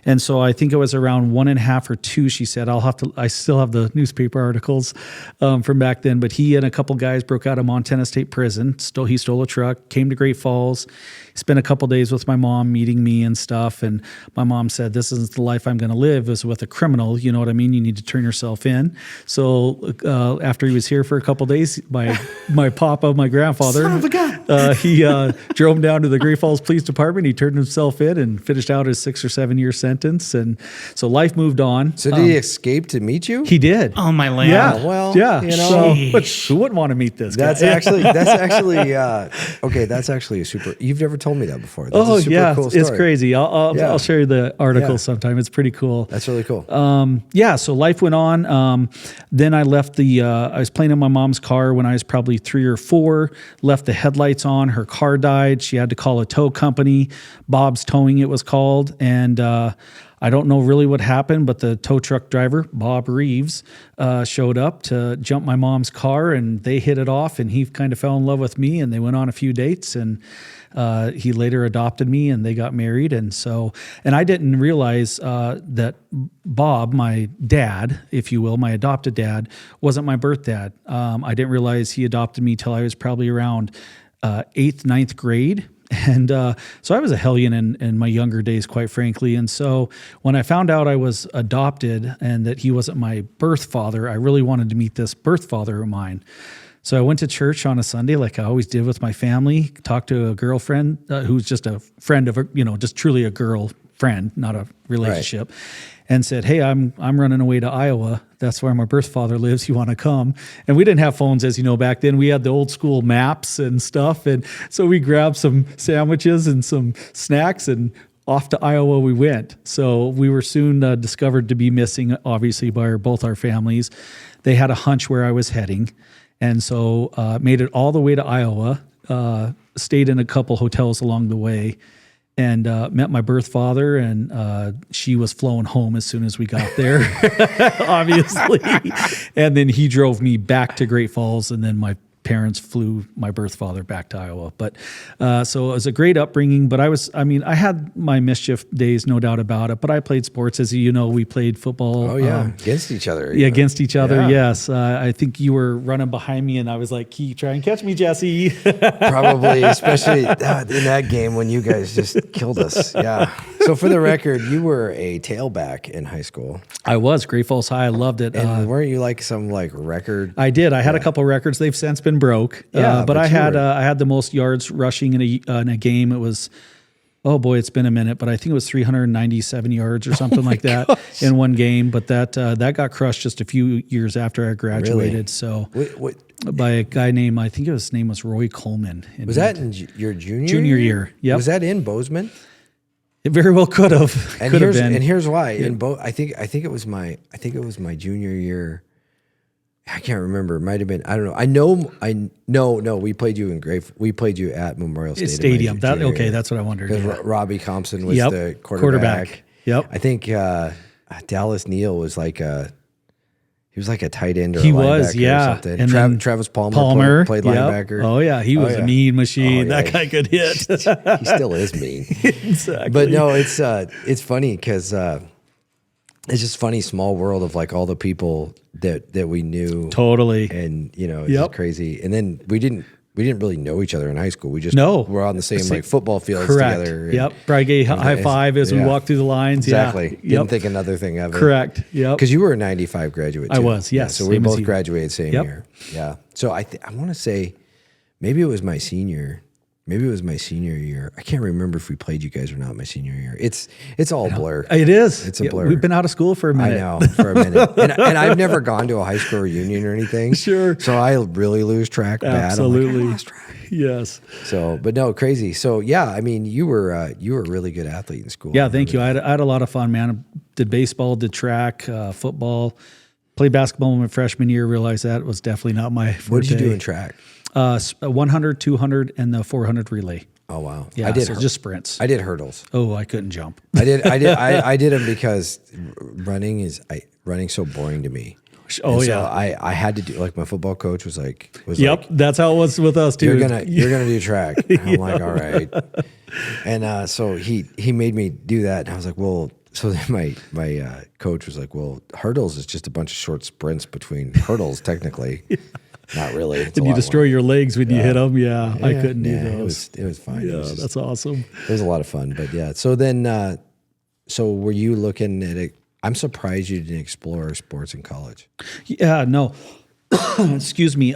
And so I think it was around 1.5 or 2. She said, I still have the newspaper articles from back then, but he and a couple guys broke out of Montana State prison. He stole a truck, came to Great Falls, spent a couple days with my mom meeting me and stuff. And my mom said, this isn't the life I'm going to live, is with a criminal. You know what I mean? You need to turn yourself in. So after he was here for a couple days, my papa, my grandfather, he drove him down to the Great Falls Police Department. He turned himself in and finished out his 6 or 7 year sentence. And so life moved on. So did he escape to meet you? He did. Oh, my land. Yeah. Well, yeah. you know, Who wouldn't want to meet this guy? That's actually okay. That's actually a super. You've never told me that before. That's a super cool story. It's crazy. I'll share you the article sometime. It's pretty cool. That's really cool. So life went on. Then I left I was playing in my mom's car when I was probably 3 or 4, left the headlights on. Her car died. She had to call a tow company. Bob's Towing, it was called. And I don't know really what happened, but the tow truck driver, Bob Reeves, showed up to jump my mom's car, and they hit it off, and he kind of fell in love with me, and they went on a few dates, and he later adopted me, and they got married. And I didn't realize that Bob, my dad, if you will, my adopted dad, wasn't my birth dad. I didn't realize he adopted me till I was probably around 8th, 9th grade. And so I was a hellion in my younger days, quite frankly. And so when I found out I was adopted and that he wasn't my birth father, I really wanted to meet this birth father of mine. So I went to church on a Sunday, like I always did with my family, talked to a girlfriend who's just a friend of, just truly a girlfriend, not a relationship. Right. And said, hey, I'm running away to Iowa. That's where my birth father lives. You want to come? And we didn't have phones, as you know, back then. We had the old school maps and stuff. And so we grabbed some sandwiches and some snacks, and off to Iowa we went. So we were soon discovered to be missing, obviously, by both our families. they had a hunch where I was heading. And so made it all the way to Iowa, stayed in a couple hotels along the way, and met my birth father, and she was flown home as soon as we got there, obviously. And then he drove me back to Great Falls, and then my parents flew my birth father back to Iowa. But so it was a great upbringing, but I had my mischief days, no doubt about it, but I played sports. As you know, we played football. Oh yeah. Against each other. Yeah, against each other. Yeah. Yes. I think you were running behind me and I was like, try and catch me, Jesse. Probably, especially in that game when you guys just killed us. Yeah. So for the record, you were a tailback in high school. I was Great Falls High. I loved it. And weren't you like some like record? I did. I had a couple records. They've since been broke. Yeah, but I had were- I had the most yards rushing in a game. It was, oh boy, it's been a minute, but I think it was 397 yards or something like that in one game. But that got crushed just a few years after I graduated. Really? So What by a guy named, I think his name was Roy Coleman. was that in your junior Junior year? Yep. Was that in Bozeman? It very well could have. And Could have here's been. and here's why. In I think it was my junior year. I can't remember. It might have been. I don't know. No. We played you we played you at Memorial Stadium. Junior year. That's what I wondered. Because Yeah. Robbie Thompson was Yep. the quarterback. Yep. I think Dallas Neal was like he was like a tight end or He a was, linebacker yeah. or something. And then Travis Palmer played yep. linebacker. Oh yeah, he was a mean machine. Oh, yeah. That guy could hit. He still is mean. Exactly. But no, it's funny because it's just funny small world of like all the people that we knew. Totally. And it's Yep. just crazy. And then we didn't really know each other in high school. We just were on the same like football fields Correct. together. And- Yep. Probably gave high five as we yeah. walked through the lines. Exactly. Yeah. Didn't think another thing of it. Correct. Yep. Because you were a 95 graduate too. I was, Yeah, yes. so we Same as both you. graduated same Yep. year. Yeah. So I want to say maybe it was my senior. Maybe it was my senior year. I can't remember if we played you guys or not my senior year. It's all blur. It is. It's a blur. We've been out of school for a I minute. know, for a minute. And I've never gone to a high school reunion or anything. Sure. So I really lose track bad. I'm like, Absolutely. I lost track. Yes. So, but no, crazy. So yeah, I mean, you were a really good athlete in school. Yeah. Thank you. I had a lot of fun, man. I did baseball, did track, football, played basketball in my freshman year. Realized that was definitely not my forte. What did you do in track? 100, 200, and the 400 relay. Oh wow. Yeah. I did so just sprints. I did hurdles. Oh, I couldn't jump. I did them because running's so boring to me. Oh, And so yeah. I had to do, like, my football coach was like, Yep. That's how it was with us too. you're gonna do track. And I'm like, all right. And so he made me do that, and I was like, well. So then my coach was like, well, hurdles is just a bunch of short sprints between hurdles, technically. Not really. It's a Did you lot destroy more. your legs when you hit them? Yeah, I couldn't do Yeah, those. it was fine. Yeah, It was just- that's awesome. It was a lot of fun, but yeah. So then, so were you looking at it? I'm surprised you didn't explore sports in college. Yeah, no. Excuse me.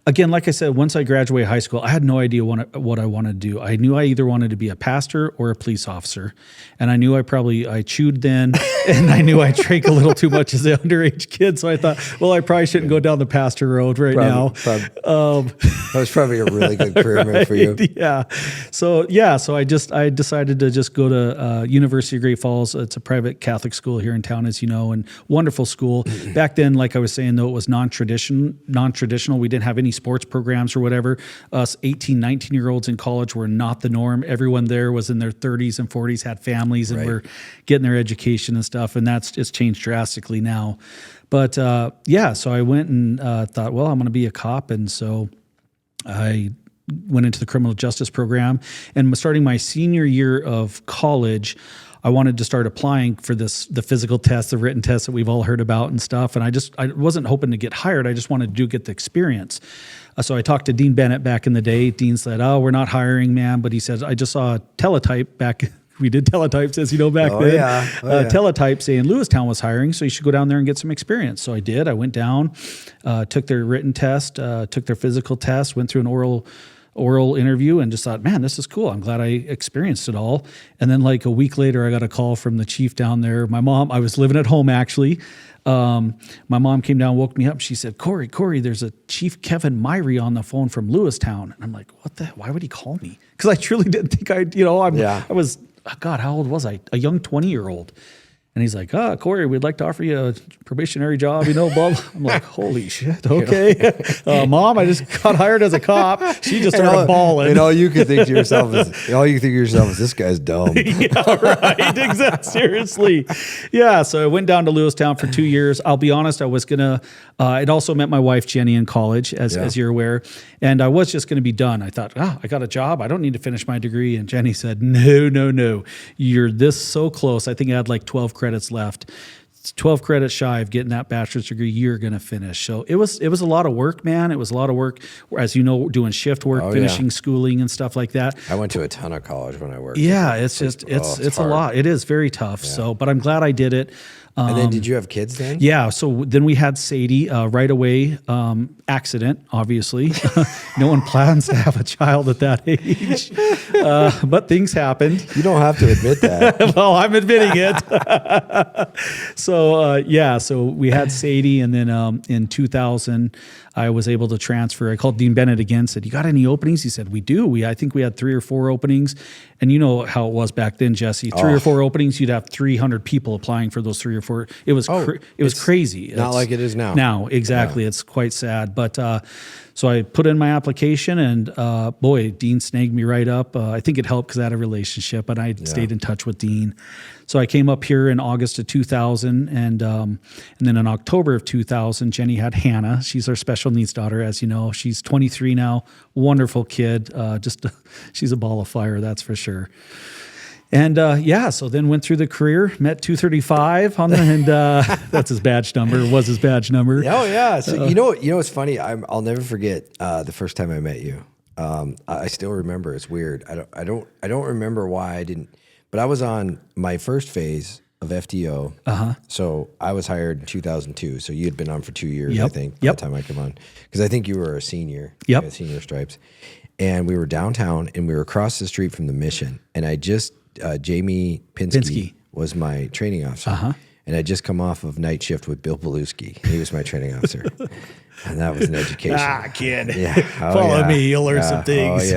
Again, like I said, once I graduated high school, I had no idea what I wanted to do. I knew I either wanted to be a pastor or a police officer, and I knew I chewed then, and I knew I drank a little too much as an underage kid. So I thought, well, I probably shouldn't go down the pastor road now. That was probably a really good career move for you. Yeah. So I decided to just go to University of Great Falls. It's a private Catholic school here in town, as you know, and wonderful school. Back then, like I was saying, though, it was non-traditional. We didn't have any sports programs or whatever. Us 18, 19-year-olds in college were not the norm. Everyone there was in their 30s and 40s, had families, and were getting their education and stuff. And that's just changed drastically now. But so I went and thought, well, I'm going to be a cop. And so I went into the criminal justice program, and starting my senior year of college, I wanted to start applying for the physical test, the written test that we've all heard about and stuff. And I wasn't hoping to get hired. I just wanted to get the experience. So I talked to Dean Bennett back in the day. Dean said, "Oh, we're not hiring, man." But he said, "I just saw a teletype back." We did teletypes, as you know, back then. Yeah. Teletype saying Lewistown was hiring, so you should go down there and get some experience. So I did. I went down, took their written test, took their physical test, went through an oral interview, and just thought, man, this is cool. I'm glad I experienced it all. And then like a week later, I got a call from the chief down there. My mom, I was living at home actually. My mom came down, woke me up. She said, Cory, there's a Chief Kevin Myrie on the phone from Lewistown. And I'm like, why would he call me? Because I truly didn't think I was, God, how old was I? A young 20-year-old. And he's like, Corey, we'd like to offer you a probationary job, blah, blah. I'm like, holy shit, okay. Mom, I just got hired as a cop. She just started bawling. And all you can think to yourself is, this guy's dumb. Yeah, right. Exactly. Seriously. Yeah. So I went down to Lewistown for 2 years. I'll be honest, I was going to, I'd also met my wife, Jenny, in college, as you're aware. And I was just going to be done. I thought, I got a job. I don't need to finish my degree. And Jenny said, no. You're this so close. I think I had like 12 credits left. 12 credits shy of getting that bachelor's degree. You're going to finish. So it was a lot of work, man. It was a lot of work, as you know, doing shift work, finishing schooling and stuff like that. I went to a ton of college when I worked. Yeah, it's a lot. It is very tough. Yeah. So, but I'm glad I did it. And then did you have kids then? Yeah. So then we had Sadie right away. Accident, obviously. No one plans to have a child at that age. But things happened. You don't have to admit that. Well, I'm admitting it. So we had Sadie. And then in 2000, I was able to transfer. I called Dean Bennett again, said, you got any openings? He said, we do. I think we had 3 or 4 openings. And you know how it was back then, Jesse. 3 or 4 openings, you'd have 300 people applying for those 3 or 4. It was crazy. Not like it is now. Now, exactly. Yeah. It's quite sad. But so I put in my application and boy, Dean snagged me right up. I think it helped because I had a relationship and I stayed in touch with Dean. So I came up here in August of 2000 and then in October of 2000, Jenny had Hannah. She's our special needs daughter, as you know. She's 23 now, wonderful kid. She's a ball of fire, that's for sure. And so then went through the career, met 235 and that's his badge number. Was his badge number? Oh yeah. So you know what's funny? I'll never forget the first time I met you. I still remember. It's weird. I don't remember why I didn't. But I was on my first phase of FTO. So I was hired in 2002. So you had been on for 2 years, I think, by the time I came on. Because I think you were a senior. Yep. You had senior stripes. And we were downtown and we were across the street from the Mission. And I just, Jamie Pinsky was my training officer. And I'd just come off of night shift with Bill Beluski. He was my training officer. And that was an education. Kid. Yeah. Follow me. You'll learn some things.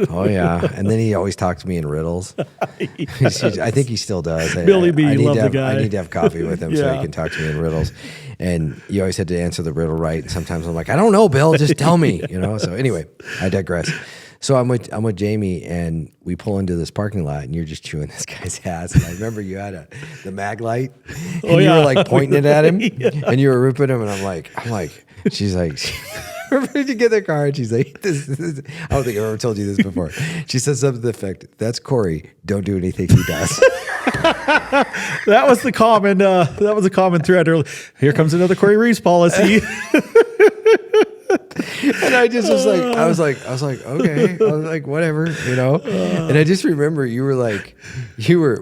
Oh, yeah. And then he always talked to me in riddles. I think he still does. Billy B, love the guy. I need to have coffee with him so he can talk to me in riddles. And you always had to answer the riddle right. And sometimes I'm like, I don't know, Bill. Just tell me. So anyway, I digress. So I'm with Jamie, and we pull into this parking lot, and you're just chewing this guy's ass. And I remember you had the mag light, and you were like pointing it at him, and you were ripping him, and I'm like, she's like, remember did you get in the car? And she's like, this, I don't think I've ever told you this before. She says something to the effect, "That's Corey. Don't do anything he does." That was the common thread earlier. Here comes another Cory Reeves policy. And I just was like, I was like, okay. I was like, whatever, And I just remember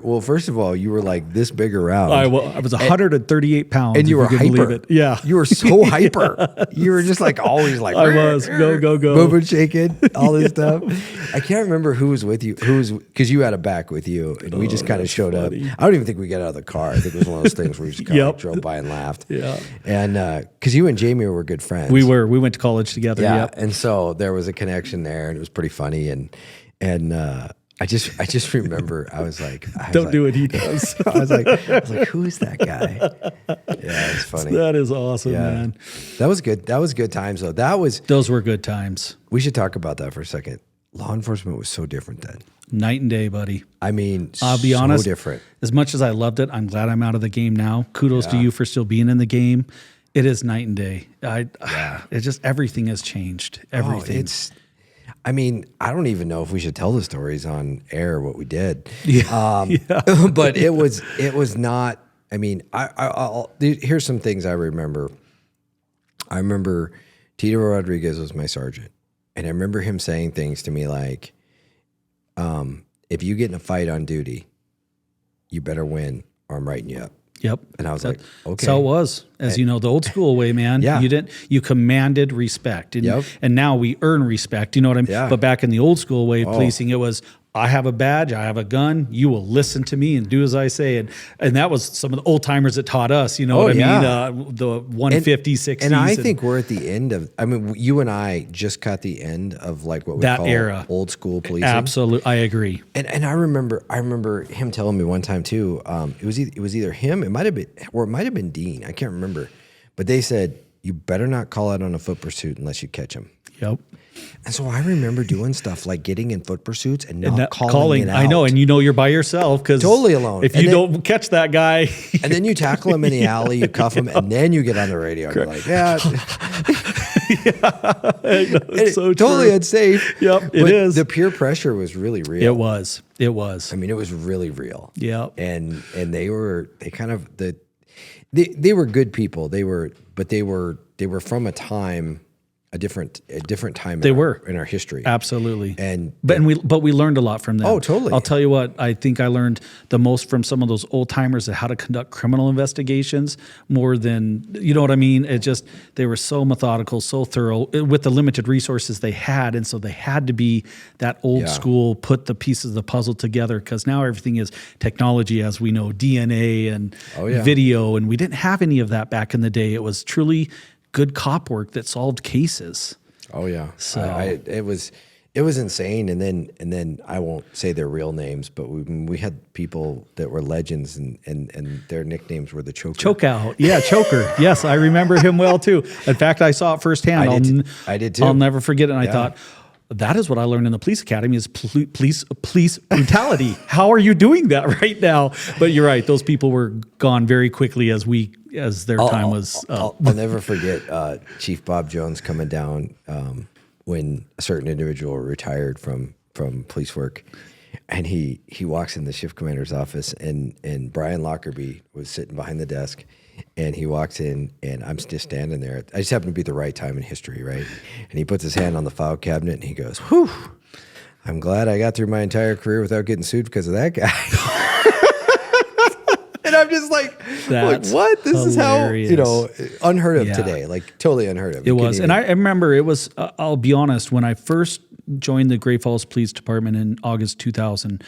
well, first of all, you were like this big around. I was 138 pounds. And you were hyper. Yeah. You were so hyper. You were just like always like, I was, go. Moving, shaking, all this stuff. I can't remember who was with you, because you had a back with you, and we just kind of showed funny. Up. I don't even think we got out of the car. I think it was one of those things where we just kind of drove by and laughed. Yeah. And because you and Jamie were good friends. We went to college together. Yeah. And so there was a connection there, and it was pretty funny. And I just remember I was like, don't do what he does. I was like, who is that guy? Yeah, it's funny. That is awesome, man. That was good. That was good times though. Those were good times. We should talk about that for a second. Law enforcement was so different then. Night and day, buddy. I mean, I'll be honest. Different. As much as I loved it, I'm glad I'm out of the game now. Kudos to you for still being in the game. It is night and day. It's just everything has changed. Everything. I mean, I don't even know if we should tell the stories on air what we did. But it was not. I mean, here's some things I remember. I remember Tito Rodriguez was my sergeant, and I remember him saying things to me like, "If you get in a fight on duty, you better win, or I'm writing you up." Yep. And I was like, okay. So it was, as you know, the old school way, man. Yeah. You commanded respect. And now we earn respect. You know what I mean? Yeah. But back in the old school way of policing, it was I have a badge, I have a gun, you will listen to me and do as I say. And that was some of the old timers that taught us, you know what I mean? The 150, 60s. And I think we're at the end of, I mean, you and I just caught the end of like what we that call era. Old school policing. Absolutely. I agree. And I remember him telling me one time too, it was either him, it might have been Dean, I can't remember. But they said, you better not call out on a foot pursuit unless you catch him. Yep. And so I remember doing stuff like getting in foot pursuits and not calling it out. I know, and you know you're by yourself because totally alone. If you don't catch that guy, and then you tackle him in the alley, you cuff him, and then you get on the radio and you're like, it's so totally true. Yep, Yep, it is. The peer pressure was really real. It was. I mean, it was really real. Yeah. And they were good people. They were from a time. A different time. They were in our history, absolutely. But we learned a lot from them. Oh, totally. I'll tell you what. I think I learned the most from some of those old timers at how to conduct criminal investigations more than you know what I mean. They were so methodical, so thorough with the limited resources they had, and so they had to be that old school. Put the pieces of the puzzle together because now everything is technology, as we know, DNA and video, and we didn't have any of that back in the day. It was truly good cop work that solved cases. Oh yeah. So it was insane. And then I won't say their real names, but we had people that were legends and their nicknames were the Choker. Chokeout. Yeah, Choker. Yes, I remember him well too. In fact, I saw it firsthand. I did too. I'll never forget it. And I thought, that is what I learned in the police academy is police brutality. How are you doing that right now? But you're right. Those people were gone very quickly as their time was. I'll never forget Chief Bob Jones coming down when a certain individual retired from police work. And he walks in the shift commander's office and Brian Lockerbie was sitting behind the desk. And he walks in, and I'm just standing there. I just happen to be the right time in history, right? And he puts his hand on the file cabinet, and he goes, "Whew, I'm glad I got through my entire career without getting sued because of that guy." And I'm just like, what? This is how, unheard of today. Like, totally unheard of. It was. And I remember it was, I'll be honest, when I first joined the Great Falls Police Department in August 2000,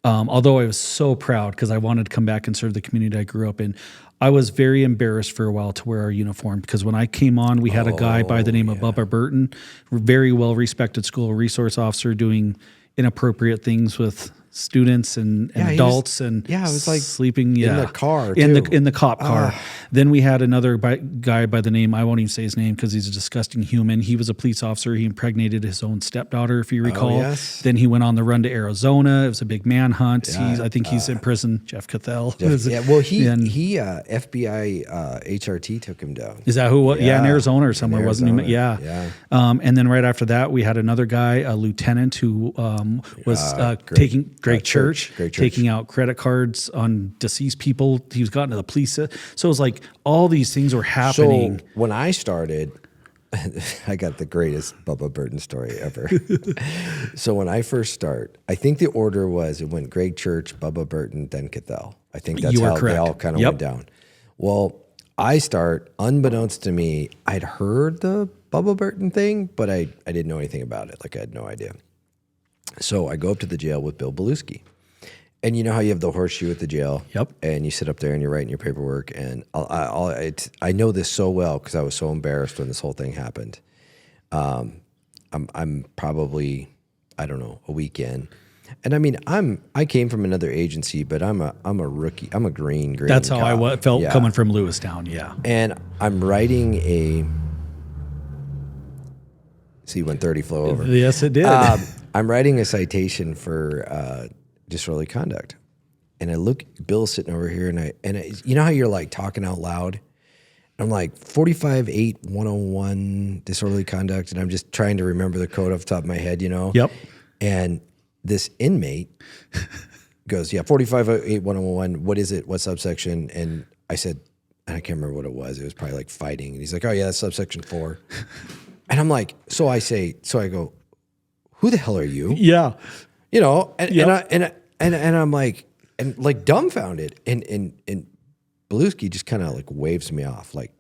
although I was so proud because I wanted to come back and serve the community I grew up in, I was very embarrassed for a while to wear our uniform because when I came on, we had a guy by the name of Bubba Burton, very well-respected school resource officer doing inappropriate things with students and adults it was like sleeping in the car in the cop car. Then we had another guy by the name, I won't even say his name because he's a disgusting human. He was a police officer. He impregnated his own stepdaughter, if you recall. Then he went on the run to Arizona. It was a big manhunt. I think he's in prison. Jeff Cathell. He FBI HRT took him down. Is that who? In Arizona or somewhere, wasn't he? Yeah. And then right after that, we had another guy, a lieutenant who was taking Greg Church, taking out credit cards on deceased people. He was gotten to the police. So it was like all these things were happening. So when I started, I got the greatest Bubba Burton story ever. So when I first start, I think the order was it went Greg Church, Bubba Burton, then Cathell. I think that's how they all kind of went down. Well, I start, unbeknownst to me, I'd heard the Bubba Burton thing, but I didn't know anything about it. Like I had no idea. So I go up to the jail with Bill Beluski. And you know how you have the horseshoe at the jail? Yep. And you sit up there and you're writing your paperwork. And I know this so well because I was so embarrassed when this whole thing happened. I'm probably, I don't know, a week in. And I mean, I came from another agency, but I'm a rookie. I'm a green. That's how cop. I felt coming from Lewistown. Yeah. And I'm writing see when 30 flew over. Yes, it did. I'm writing a citation for disorderly conduct, and I look. Bill's sitting over here, and I you know how you're like talking out loud. I'm like 45-8-101 disorderly conduct, and I'm just trying to remember the code off the top of my head, you know. Yep. And this inmate goes, 45-8-101. What is it? What subsection? And I said, and I can't remember what it was. It was probably like fighting. And he's like, oh yeah, that's subsection 4. And I'm like, so I go, who the hell are you? Yeah. You know, and I'm like, and like dumbfounded. And Beluski just kind of like waves me off, like,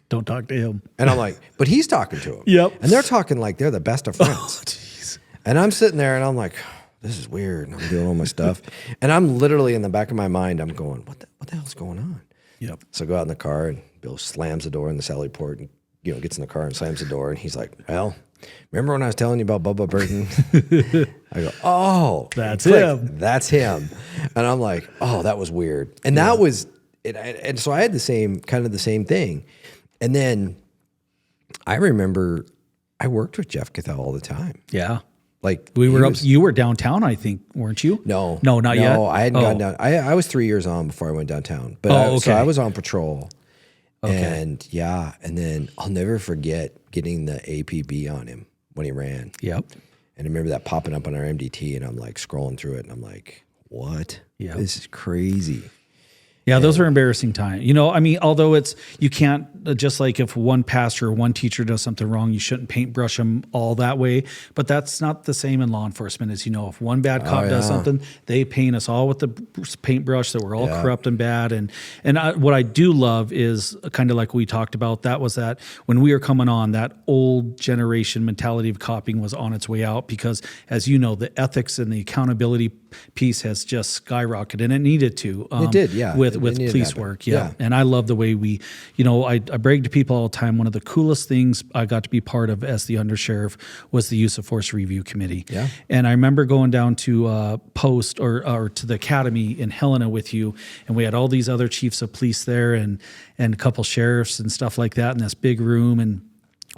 don't talk to him. And I'm like, but he's talking to him. Yep. And they're talking like they're the best of friends. Oh, jeez. And I'm sitting there and I'm like, this is weird. And I'm doing all my stuff. And I'm literally in the back of my mind, I'm going, what the hell's going on? Yep. So I go out in the car and Bill slams the door in the Sally Port and, gets in the car and slams the door. And he's like, well, remember when I was telling you about Bubba Burton? I go, oh, That's click, him. That's him. And I'm like, oh, that was weird. And that was, and so I had the same thing. And then I remember I worked with Jeff Cathell all the time. Yeah. Like You were downtown, I think, weren't you? No, not yet. No, I hadn't gone down. I was 3 years on before I went downtown. But so I was on patrol. Okay. And and then I'll never forget getting the APB on him when he ran. Yep. And I remember that popping up on our MDT, and I'm like scrolling through it, and I'm like, what? Yeah. This is crazy. Yeah, those are embarrassing times. Although you can't, just like if one pastor or one teacher does something wrong, you shouldn't paintbrush them all that way. But that's not the same in law enforcement as, if one bad cop does something, they paint us all with the paintbrush that we're all corrupt and bad. And what I do love is kind of like we talked about, that when we were coming on, that old generation mentality of copying was on its way out because, as you know, the ethics and the accountability piece has just skyrocketed, and it needed to. It did, yeah. With police work, And I love the way we, I brag to people all the time. One of the coolest things I got to be part of as the Undersheriff was the Use of Force Review Committee. Yeah. And I remember going down to Post or to the Academy in Helena with you, and we had all these other chiefs of police there and a couple sheriffs and stuff like that in this big room, and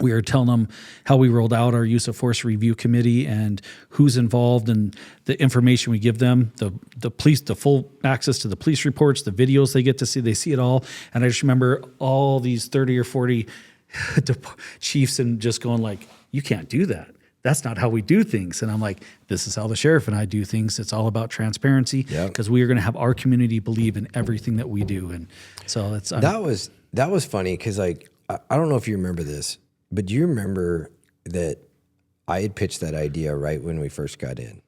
we were telling them how we rolled out our Use of Force Review Committee and who's involved and the information we give them, the police, the full access to the police reports, the videos they get to see, they see it all. And I just remember all these 30 or 40 chiefs and just going like, you can't do that. That's not how we do things. And I'm like, this is how the sheriff and I do things. It's all about transparency because we are going to have our community believe in everything that we do. And so that was funny because I don't know if you remember this, but do you remember that I had pitched that idea right when we first got in?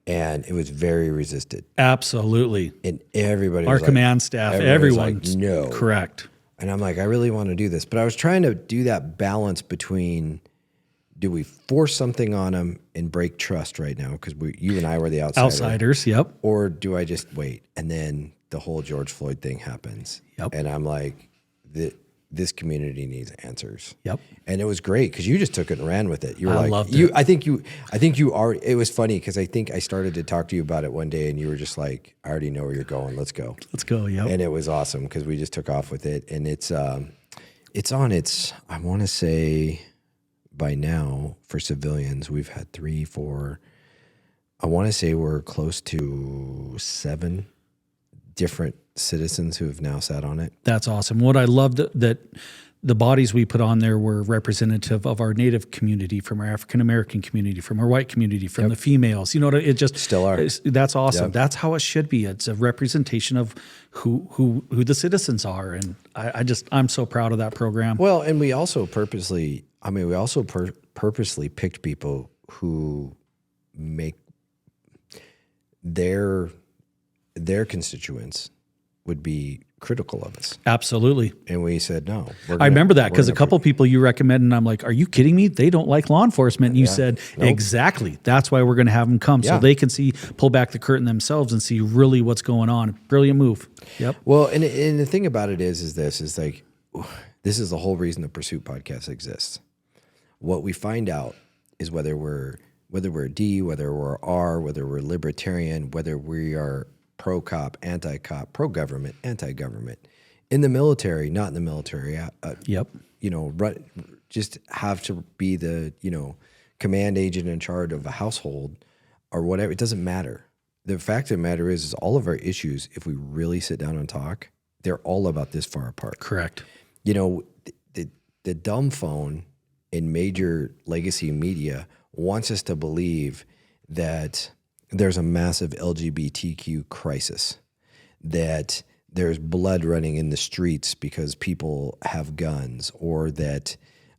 And it was very resisted. Absolutely. And everybody our was command staff, everyone. Like, no. Correct. And I'm like, I really want to do this. But I was trying to do that balance between, do we force something on them and break trust right now? Because you and I were the outsiders, yep. Or do I just wait? And then the whole George Floyd thing happens. Yep. And I'm like, this community needs answers. Yep. And it was great because you just took it and ran with it. You were loved it. I think you already, it was funny because I think I started to talk to you about it one day and you were just like, I already know where you're going. Let's go. Let's go. Yep. And it was awesome because we just took off with it. And it's on its, I want to say by now for civilians, we've had 3, 4, I want to say we're close to 7 different citizens who have now sat on it. That's awesome. What I loved that the bodies we put on there were representative of our Native community, from our African American community, from our white community, from the females. It just still are. That's awesome. Yep. That's how it should be. It's a representation of who the citizens are, and I'm so proud of that program. Well, and we also purposely picked people who make their constituents would be critical of us. Absolutely. And we said, no. I remember that because a couple people you recommended, and I'm like, are you kidding me? They don't like law enforcement. And you said, nope. Exactly. That's why we're going to have them come so they can pull back the curtain themselves and see really what's going on. Brilliant move. Yep. Well, and the thing about it is this is the whole reason the Pursuit podcast exists. What we find out is whether we're a D, whether we're R, whether we're libertarian, whether we are pro-cop, anti-cop, pro-government, anti-government, in the military, not in the military. Just have to be the, command agent in charge of a household or whatever. It doesn't matter. The fact of the matter is all of our issues, if we really sit down and talk, they're all about this far apart. Correct. The dumb phone in major legacy media wants us to believe that there's a massive LGBTQ crisis, that there's blood running in the streets because people have guns, or that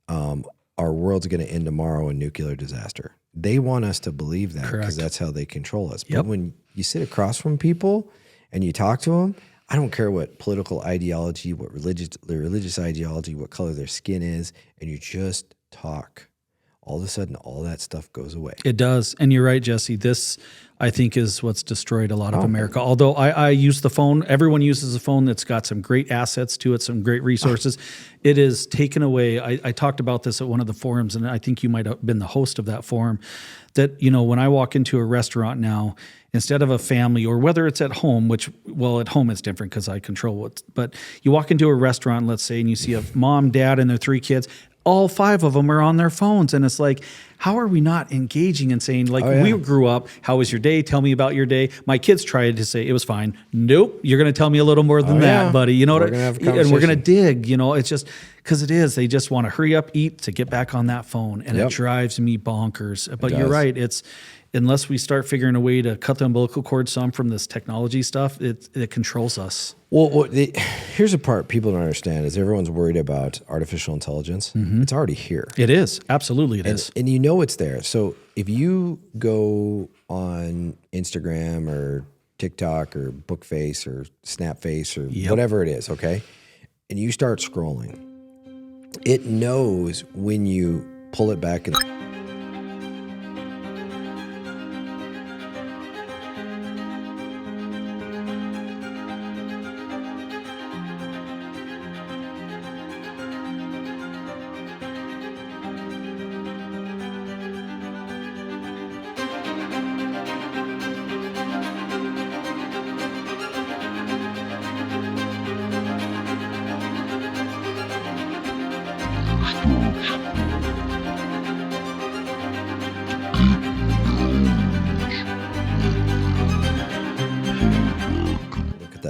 our world's going to end tomorrow in nuclear disaster. They want us to believe that because that's how they control us. But when you sit across from people and you talk to them, I don't care what political ideology, what religious ideology, what color their skin is, and you just talk. all of a sudden all that stuff goes away. It does. And you're right, Jesse. This, I think, is what's destroyed a lot of America. Although I use the phone, everyone uses a phone that's got some great assets to it, some great resources. It is taken away. I talked about this at one of the forums, and I think you might have been the host of that forum, that, when I walk into a restaurant now, instead of a family, or whether it's at home, which, well, at home it's different because I control what, but you walk into a restaurant, let's say, and you see a mom, dad, and their 3 kids, all 5 of them are on their phones. And it's like, how are we not engaging and saying, like, we grew up, how was your day? Tell me about your day. My kids tried to say it was fine. Nope. You're going to tell me a little more than that, buddy. You know what? And we're going to dig, it's just because it is. They just want to hurry up, eat to get back on that phone. And it drives me bonkers. But you're right. It's, unless we start figuring a way to cut the umbilical cord some from this technology stuff, it controls us. Well, here's the part people don't understand is everyone's worried about artificial intelligence. It's already here. It is. Absolutely it is. And it's there. So if you go on Instagram or TikTok or Bookface or Snapface or whatever it is, okay, and you start scrolling, it knows when you pull it back and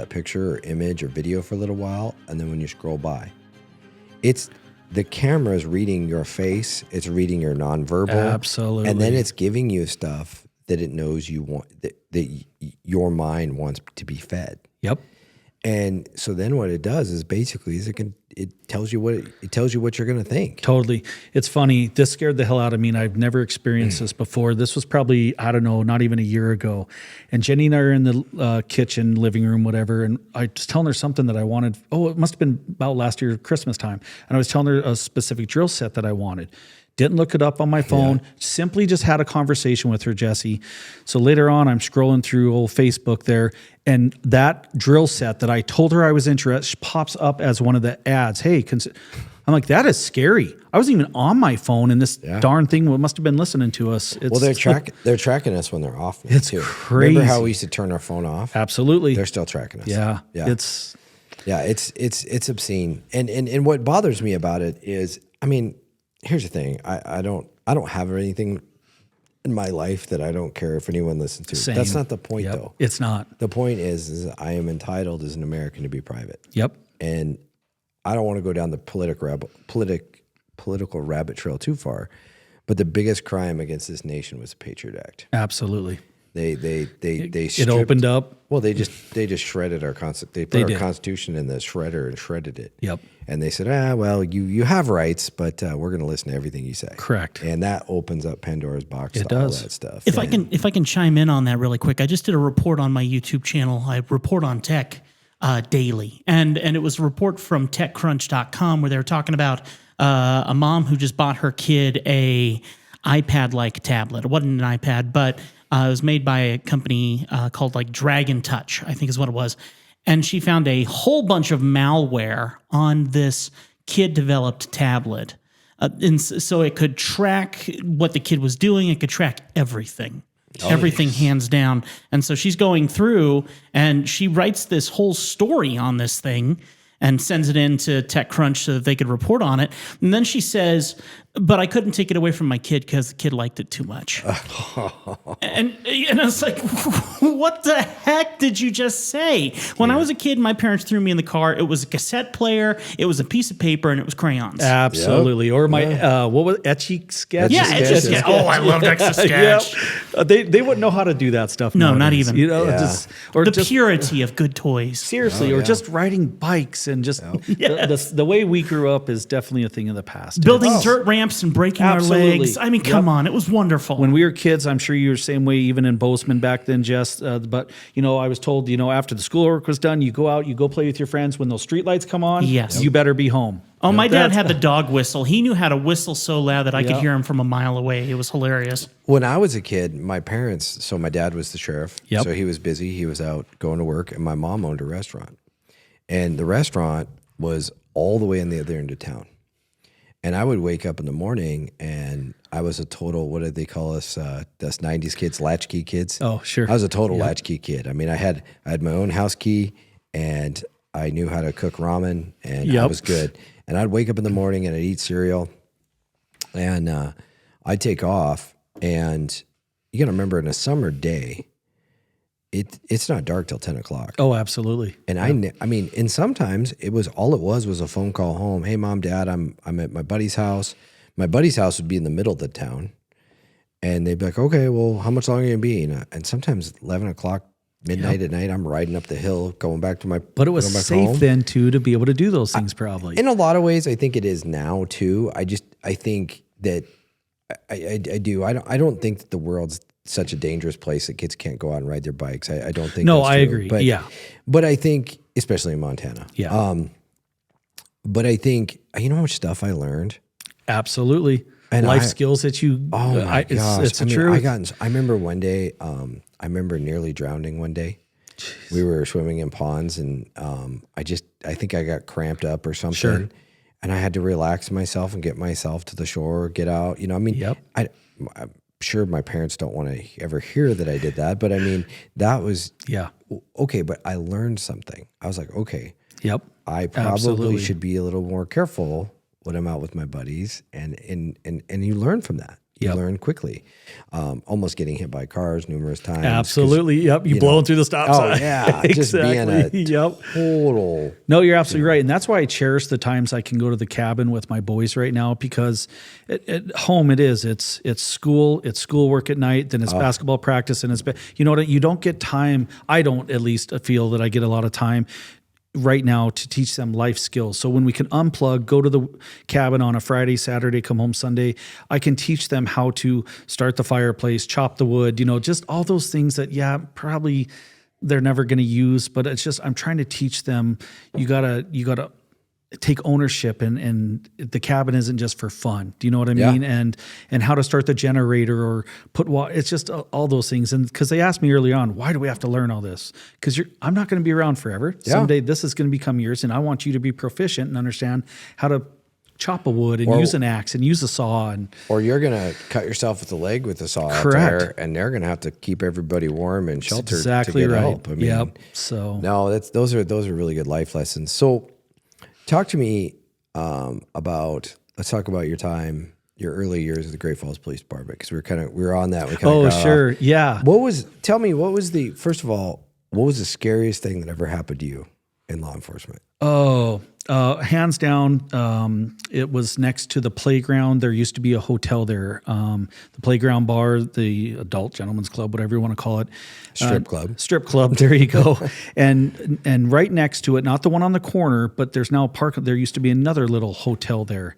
picture or image or video for a little while, and then when you scroll by, it's the camera is reading your face, it's reading your nonverbal, absolutely, and then it's giving you stuff that it knows you want, that your mind wants to be fed. Yep. And so then what it does is basically it tells you what you're going to think. Totally. It's funny. This scared the hell out of me, and I've never experienced this before. This was probably, I don't know, not even a year ago. And Jenny and I are in the kitchen, living room, whatever, and I was telling her something that I wanted. Oh, it must have been about last year, Christmas time. And I was telling her a specific drill set that I wanted. Didn't look it up on my phone, simply just had a conversation with her, Jesse. So later on, I'm scrolling through old Facebook there, and that drill set that I told her I was interested pops up as one of the ads. Hey, I'm like, that is scary. I wasn't even on my phone, and this darn thing must have been listening to us. They're tracking us when they're off. It's too. crazy. Remember how we used to turn our phone off? Absolutely. They're still tracking us. Yeah. It's obscene. And what bothers me about it is, I mean, here's the thing. I don't have anything in my life that I don't care if anyone listens to. Same. That's not the point, though. It's not. The point is I am entitled as an American to be private. Yep. And I don't want to go down the political rabbit trail too far, but the biggest crime against this nation was the Patriot Act. Absolutely. They it opened up. Well, they just shredded our constitution. They put our Constitution in the shredder and shredded it. Yep. And they said, well, you have rights, but we're going to listen to everything you say. Correct. And that opens up Pandora's box. It to does. all that stuff. If I can chime in on that really quick, I just did a report on my YouTube channel. I report on tech daily, and it was a report from TechCrunch.com where they were talking about a mom who just bought her kid a iPad-like tablet. It wasn't an iPad, but it was made by a company called like Dragon Touch, I think is what it was. And she found a whole bunch of malware on this kid-developed tablet. And so it could track what the kid was doing. It could track everything. Everything hands down. And so she's going through and she writes this whole story on this thing and sends it in to TechCrunch so that they could report on it. And then she says, but I couldn't take it away from my kid because the kid liked it too much. and it's like, what the heck did you just say? When I was a kid, my parents threw me in the car. It was a cassette player, it was a piece of paper, and it was crayons. Absolutely. Yep. Or my, what was Etch-a-Sketch? Yeah, Etch-a-Sketch. Oh, I loved Etch-a-Sketch. They wouldn't know how to do that stuff. No, nowadays. not even. The purity of good toys. Seriously, or just riding bikes and just the way we grew up is definitely a thing of the past. Building dirt ramps cramps and breaking Absolutely. our legs. I mean, come on, it was wonderful. When we were kids, I'm sure you were the same way, even in Bozeman back then, Jess. But, I was told, after the schoolwork was done, you go out, you go play with your friends. When those street lights come on, Yes. you better be home. Oh, my dad had the dog whistle. He knew how to whistle so loud that I could hear him from a mile away. It was hilarious. When I was a kid, my parents, so my dad was the sheriff. Yep. So he was busy. He was out going to work, and my mom owned a restaurant. And the restaurant was all the way on the other end of town. And I would wake up in the morning, and I was a total, what did they call us? Us 90s kids, latchkey kids. Oh, sure. I was a total latchkey kid. I mean, I had my own house key, and I knew how to cook ramen, and I was good. And I'd wake up in the morning, and I'd eat cereal, and I'd take off. And you got to remember, in a summer day, it's not dark till 10 o'clock. Oh, absolutely. And I mean, and sometimes it was a phone call home. Hey, Mom, Dad, I'm at my buddy's house. My buddy's house would be in the middle of the town. And they'd be like, okay, well, how much longer are you going to be? And sometimes 11 o'clock, midnight at night, I'm riding up the hill, going back to my But it was safe home. then, too, to be able to do those things probably. In a lot of ways, I think it is now, too. I think that I do. I don't think that the world's such a dangerous place that kids can't go out and ride their bikes. I don't think No, that's I true. agree. But, Yeah. But I think, especially in Montana. Yeah. But I think, you know how much stuff I learned? Absolutely. And Life skills that you, Oh my gosh. it's the truth. I remember one day, I remember nearly drowning one day. Jeez. We were swimming in ponds, and I think I got cramped up or something. Sure. And I had to relax myself and get myself to the shore, get out. I'm sure my parents don't want to ever hear that I did that, but I mean, that was okay. But I learned something. I was like, okay, Yep. I probably Absolutely. should be a little more careful when I'm out with my buddies, and you learn from that. You learn quickly. Almost getting hit by cars numerous times. Absolutely. Yep. You blowing through the stop sign. Oh yeah, just being a Yep. total. No, you're absolutely right. And that's why I cherish the times I can go to the cabin with my boys right now, because at home it's school, it's schoolwork at night, then it's basketball practice, and you don't get time. I don't at least feel that I get a lot of time right now to teach them life skills. So when we can unplug, go to the cabin on a Friday, Saturday, come home Sunday, I can teach them how to start the fireplace, chop the wood, just all those things that, probably they're never going to use, but it's just, I'm trying to teach them, you gotta take ownership, and the cabin isn't just for fun. Do you know what I mean? And how to start the generator or put water. It's just all those things. And because they asked me early on, why do we have to learn all this? Because I'm not going to be around forever. Yeah. Someday this is going to become yours, and I want you to be proficient and understand how to chop a wood and use an axe and use a saw. Or you're going to cut yourself with the leg with a saw out Correct. there, and they're going to have to keep everybody warm and sheltered exactly to get right. help. I mean, So no, those are really good life lessons. So talk to me let's talk about your early years of the Great Falls Police Department, because we were on that. We Oh, sure. off. Yeah. Tell me, first of all, what was the scariest thing that ever happened to you in law enforcement? Oh, hands down, it was next to the playground. There used to be a hotel there, the playground bar, the adult gentleman's club, whatever you want to call it. Strip club. Strip club. There you go. and right next to it, not the one on the corner, but there's now a park. There used to be another little hotel there.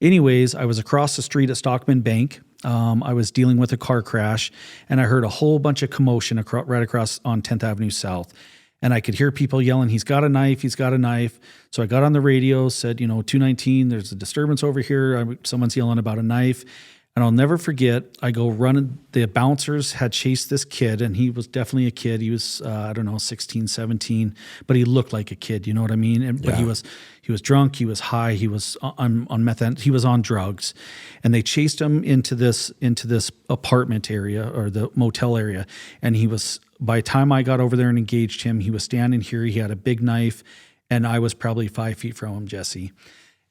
Anyways, I was across the street at Stockman Bank. I was dealing with a car crash, and I heard a whole bunch of commotion right across on 10th Avenue South. And I could hear people yelling, he's got a knife, he's got a knife. So I got on the radio, said, 219, there's a disturbance over here. Someone's yelling about a knife. And I'll never forget, I go running. The bouncers had chased this kid, and he was definitely a kid. He was, 16, 17, but he looked like a kid, you know what I mean? But he was drunk, he was high, he was on meth, he was on drugs. And they chased him into this apartment area, or the motel area. And by the time I got over there and engaged him, he was standing here, he had a big knife, and I was probably 5 feet from him, Jesse.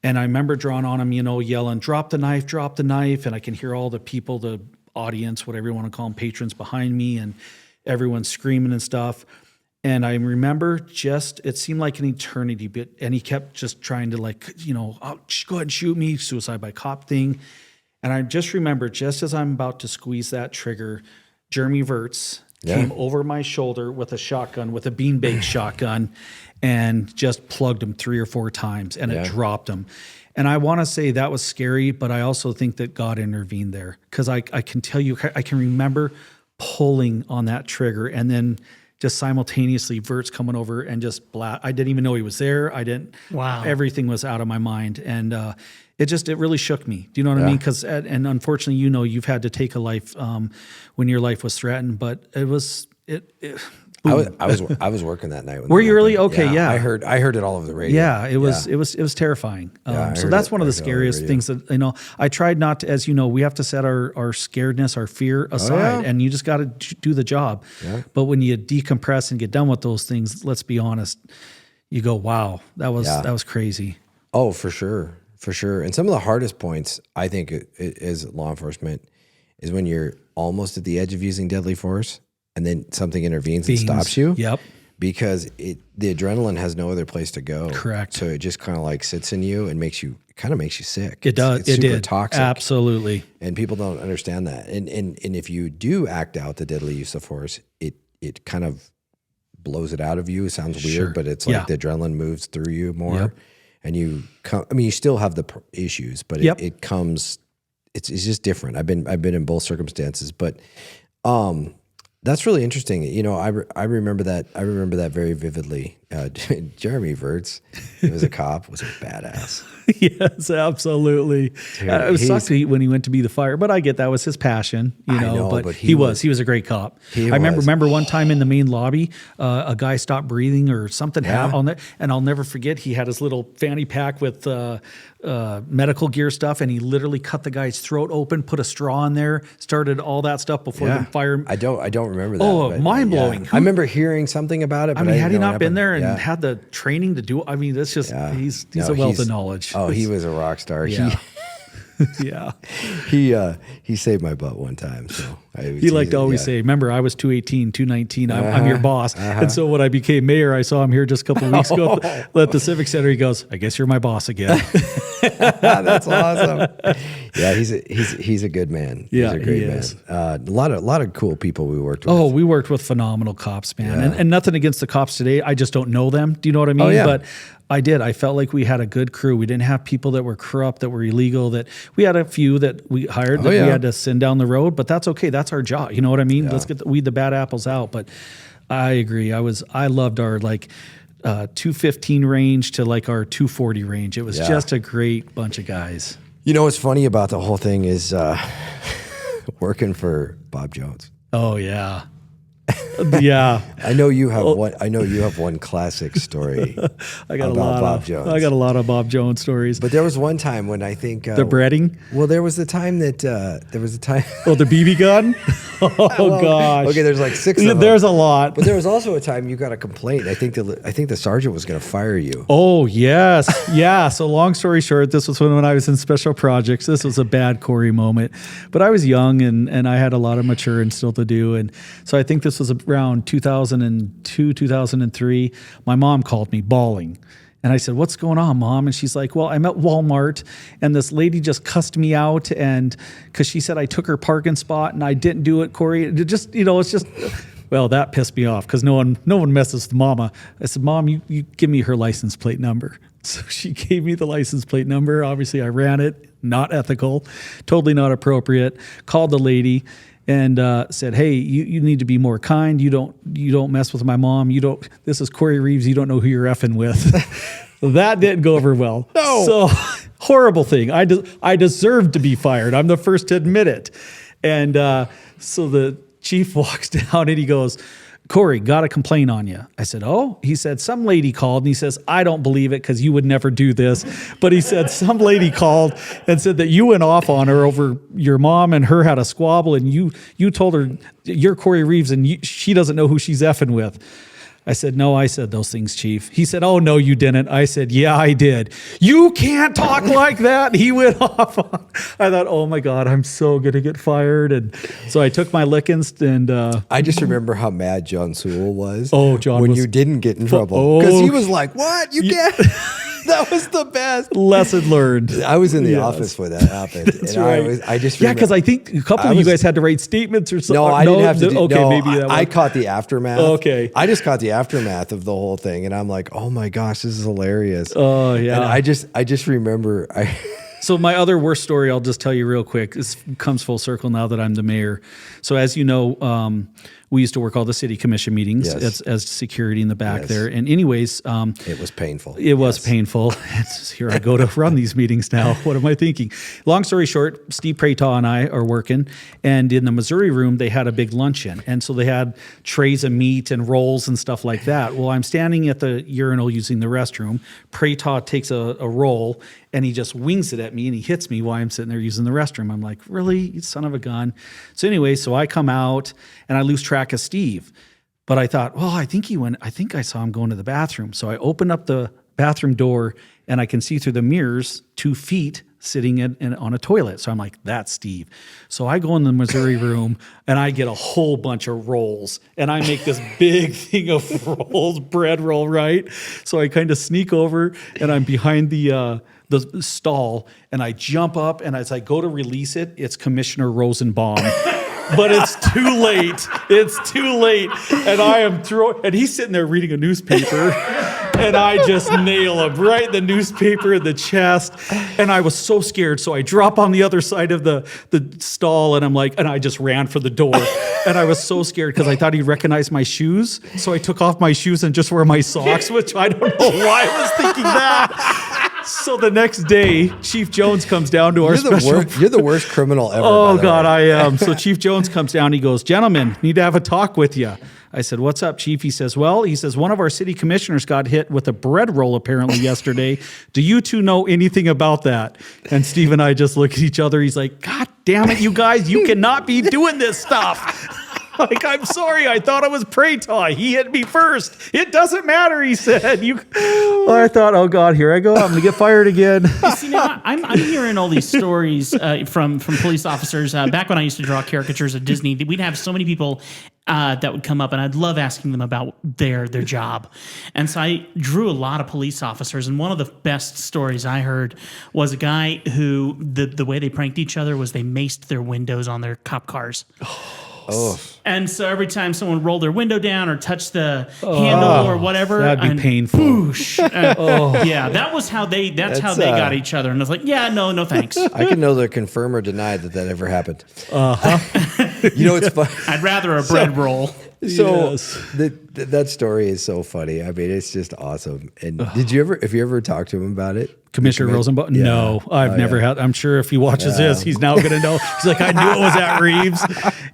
And I remember drawing on him, yelling, drop the knife, drop the knife. And I can hear all the people, the audience, whatever you want to call them, patrons behind me, and everyone screaming and stuff. And I remember it seemed like an eternity, and he kept just trying to oh, go ahead and shoot me, suicide by cop thing. And I just remember, just as I'm about to squeeze that trigger, Jeremy Verts came over my shoulder with a shotgun, with a beanbag shotgun, and just plugged him 3 or 4 times, and it dropped him. And I want to say that was scary, but I also think that God intervened there, because I can tell you, I can remember pulling on that trigger, and then just simultaneously Vert's coming over and just I didn't even know he was there. I didn't. Wow. Everything was out of my mind, and it really shook me. Do you know what I mean? Because and unfortunately, you've had to take a life when your life was threatened, but it was I was working that night. When Were that you really? happened. Okay, yeah. I heard it all over the radio. Yeah, it was terrifying. So that's one of the scariest things that, I tried not to, as you know, we have to set our scaredness, our fear aside, and you just got to do the job. Yeah. But when you decompress and get done with those things, let's be honest, you go, wow, that was crazy. Oh, for sure. For sure. And some of the hardest points, I think, is law enforcement is when you're almost at the edge of using deadly force, and then something intervenes and stops you. Yep. Because the adrenaline has no other place to go. Correct. So it just kind of like sits in you and makes you sick. It does. It's super toxic. Absolutely. And people don't understand that. And if you do act out the deadly use of force, it kind of blows it out of you. It sounds weird, but it's like the adrenaline moves through you more. Yep. And you still have the issues, but it comes. It's just different. I've been in both circumstances, but that's really interesting. I remember that. I remember that very vividly. Jeremy Verts, he was a cop, was a badass. Yes, absolutely. Dude, it was sucked when he went to be the fire, but I get that was his passion, but he was a great cop. I remember one time in the main lobby, a guy stopped breathing or something happened on there, and I'll never forget, he had his little fanny pack with medical gear stuff, and he literally cut the guy's throat open, put a straw in there, started all that stuff before the fire. I don't remember that. Oh, mind blowing. I remember hearing something about it. But had he not been there and had the training to do it, that's just he's a wealth of knowledge. Oh, he was a rock star. Yeah. He saved my butt one time. So he liked to always say, remember, I was 218, 219, I'm your boss. And so when I became mayor, I saw him here just a couple of weeks ago at the Civic Center. He goes, I guess you're my boss again. That's awesome. Yeah, he's a good man. He's a great man. A lot of cool people we worked with. Oh, we worked with phenomenal cops, man. Yeah. And nothing against the cops today. I just don't know them. Do you know what I mean? Oh, yeah. But I did. I felt like we had a good crew. We didn't have people that were corrupt, that were illegal, that we had a few that we hired that we had to send down the road, but that's okay. That's our job. You know what I mean? Yeah. Let's weed the bad apples out. But I agree. I loved our 215 range to our 240 range. It was just a great bunch of guys. You know what's funny about the whole thing is working for Bob Jones. Oh yeah. Yeah, I know you have one. I know you have one classic story. I got about Bob Jones. I got a lot of Bob Jones stories. But there was one time when I think the breading. Well, there was the time that there was a time. Oh, the BB gun. Oh gosh. Okay, there's like 6 of them. There's a lot. But there was also a time you got a complaint. I think the sergeant was going to fire you. Oh yes, yeah. So long story short, this was when I was in special projects. This was a bad Cory moment, but I was young and I had a lot of maturing still to do, and so I think this was around 2002, 2003, my mom called me bawling. And I said, what's going on, Mom? And she's like, well, I'm at Walmart and this lady just cussed me out. And because she said I took her parking spot and I didn't do it, Cory. It just, it's just, well, that pissed me off because no one messes with Mama. I said, Mom, you give me her license plate number. So she gave me the license plate number. Obviously, I ran it. Not ethical, totally not appropriate. Called the lady and said, hey, you need to be more kind. You don't mess with my mom. This is Cory Reeves. You don't know who you're effing with. That didn't go over well. No. So horrible thing. I deserved to be fired. I'm the first to admit it. And so the chief walks down and he goes, Cory, got a complaint on you. I said, oh? He said, some lady called, and he says, I don't believe it because you would never do this. But he said, some lady called and said that you went off on her over your mom and her had a squabble, and you told her you're Cory Reeves and she doesn't know who she's effing with. I said, no, I said those things, Chief. He said, oh, no, you didn't. I said, yeah, I did. You can't talk like that. He went off on. I thought, oh, my God, I'm so going to get fired. And so I took my lickings and... I just remember how mad John Sewell was. Oh, John when you didn't get in trouble. Because he was like, what? You can't... That was the best. Lesson learned. I was in the office when that happened. That's and right. I just yeah, remember, because I think a couple of you guys had to write statements or something. no, I didn't have to do. Okay, no, maybe that I one. caught the aftermath. Okay. I just caught the aftermath of the whole thing, and I'm like, oh my gosh, this is hilarious. Oh yeah. And I just remember So my other worst story, I'll just tell you real quick. This comes full circle now that I'm the mayor. So as you know, we used to work all the city commission meetings Yes. as security in the back Yes. there. And anyways, it was painful. it was painful. Here I go to run these meetings now. What am I thinking? Long story short, Steve Prataw and I are working, and in the Missouri room, they had a big luncheon. And so they had trays of meat and rolls and stuff like that. Well, I'm standing at the urinal using the restroom. Prataw takes a roll, and he just wings it at me, and he hits me while I'm sitting there using the restroom. I'm like, really, you son of a gun? So anyway, so I come out, and I lose track of Steve. But I thought, well, I think I saw him going to the bathroom. So I open up the bathroom door, and I can see through the mirrors 2 feet sitting on a toilet. So I'm like, that's Steve. So I go in the Missouri room, and I get a whole bunch of rolls, and I make this big thing of rolls, bread roll, right? So I kind of sneak over, and I'm behind the stall, and I jump up, and as I go to release it, it's Commissioner Rosenbaum. But it's too late. It's too late. And I am and he's sitting there reading a newspaper, and I just nail him right in the newspaper in the chest. And I was so scared. So I drop on the other side of the stall, and I just ran for the door. And I was so scared because I thought he'd recognize my shoes. So I took off my shoes and just wear my socks, which I don't know why I was thinking that. So the next day, Chief Jones comes down to our special. You're the worst criminal ever. Oh, by the God, way. I am. So Chief Jones comes down. He goes, gentlemen, need to have a talk with you. I said, what's up, Chief? He says, one of our city commissioners got hit with a bread roll apparently yesterday. Do you two know anything about that? And Steve and I just look at each other. He's like, God damn it, you guys, you cannot be doing this stuff. Like, I'm sorry, I thought it was Prataw. He hit me first. It doesn't matter, he said. I thought, oh God, here I go. I'm gonna get fired again. See, now I'm hearing all these stories from police officers. Back when I used to draw caricatures of Disney, we'd have so many people that would come up, and I'd love asking them about their job. And so I drew a lot of police officers, and one of the best stories I heard was a guy who the way they pranked each other was they maced their windows on their cop cars. Oh. And so every time someone rolled their window down or touched the handle or whatever, that'd be painful. Boosh, yeah, that was how they. That's how they got each other. And I was like, yeah, no, thanks. I can neither confirm or deny that ever happened. You know, it's fun. I'd rather a bread roll. So Yes. that story is so funny. I mean, it's just awesome. And have you ever talked to him about it? Commissioner Rosenbaum? Yeah. No, I've never had. I'm sure if he watches this, he's now going to know. He's like, I knew it was at Reeves.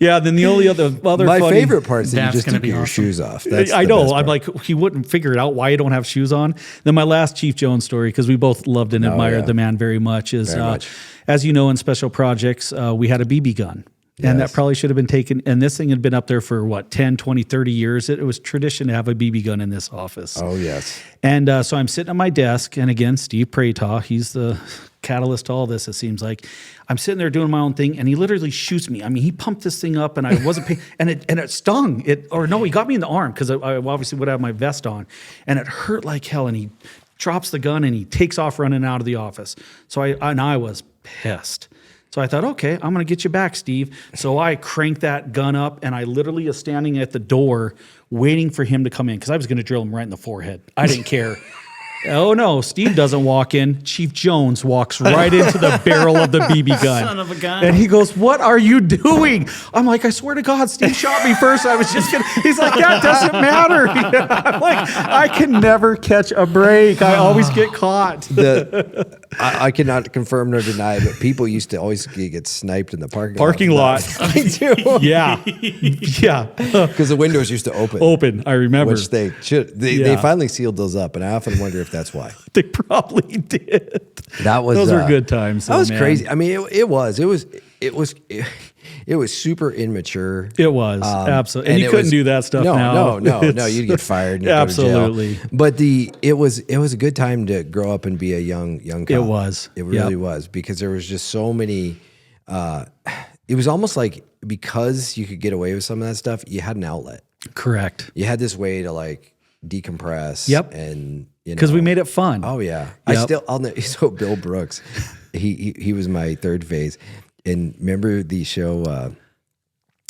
Yeah. Then the only other My funny, favorite part is that you That's just gonna took be your awesome. shoes off. That's I the know. best I'm part. like, he wouldn't figure it out why I don't have shoes on. Then my last Chief Jones story, because we both loved and admired yeah. the man very much, is Very much. as you know, in special projects, we had a BB gun. And that Yes. probably should have been taken. And this thing had been up there for 10, 20, 30 years. It was tradition to have a BB gun in this office. Oh, yes. And so I'm sitting at my desk, and again, Steve Prataw, he's the catalyst to all this, it seems like. I'm sitting there doing my own thing, and he literally shoots me. I mean, he pumped this thing up, and I wasn't paying, and it stung. He got me in the arm, because I obviously would have my vest on, and it hurt like hell, and he drops the gun, and he takes off running out of the office. So I was pissed. So I thought, okay, I'm going to get you back, Steve. So I cranked that gun up, and I literally was standing at the door waiting for him to come in because I was going to drill him right in the forehead. I didn't care. Oh, no, Steve doesn't walk in. Chief Jones walks right into the barrel of the BB gun. Son of a gun. And he goes, what are you doing? I'm like, I swear to God, Steve shot me first. I was just going to. He's like, that doesn't matter. I'm like, I can never catch a break. I always get caught. I cannot confirm nor deny, but people used to always get sniped in the Parking lot. Me too. Yeah. Yeah. Because the windows used to open. Open, I remember. Which they should. They Yeah. finally sealed those up, and I often wonder if that's why. They probably did. Those were good times. That was man. crazy. I mean, it was super immature. It was absolutely, and you couldn't do that stuff now. No, you'd get fired. And you'd Absolutely. Go to jail. But it was a good time to grow up and be a young cop. It was. It really Yep. was, because there was just so many. It was almost like, because you could get away with some of that stuff, you had an outlet. Correct. You had this way to like decompress. Yep. And Because we made it fun. Oh yeah. Yep. So Bill Brooks, he was my third phase. And remember the show,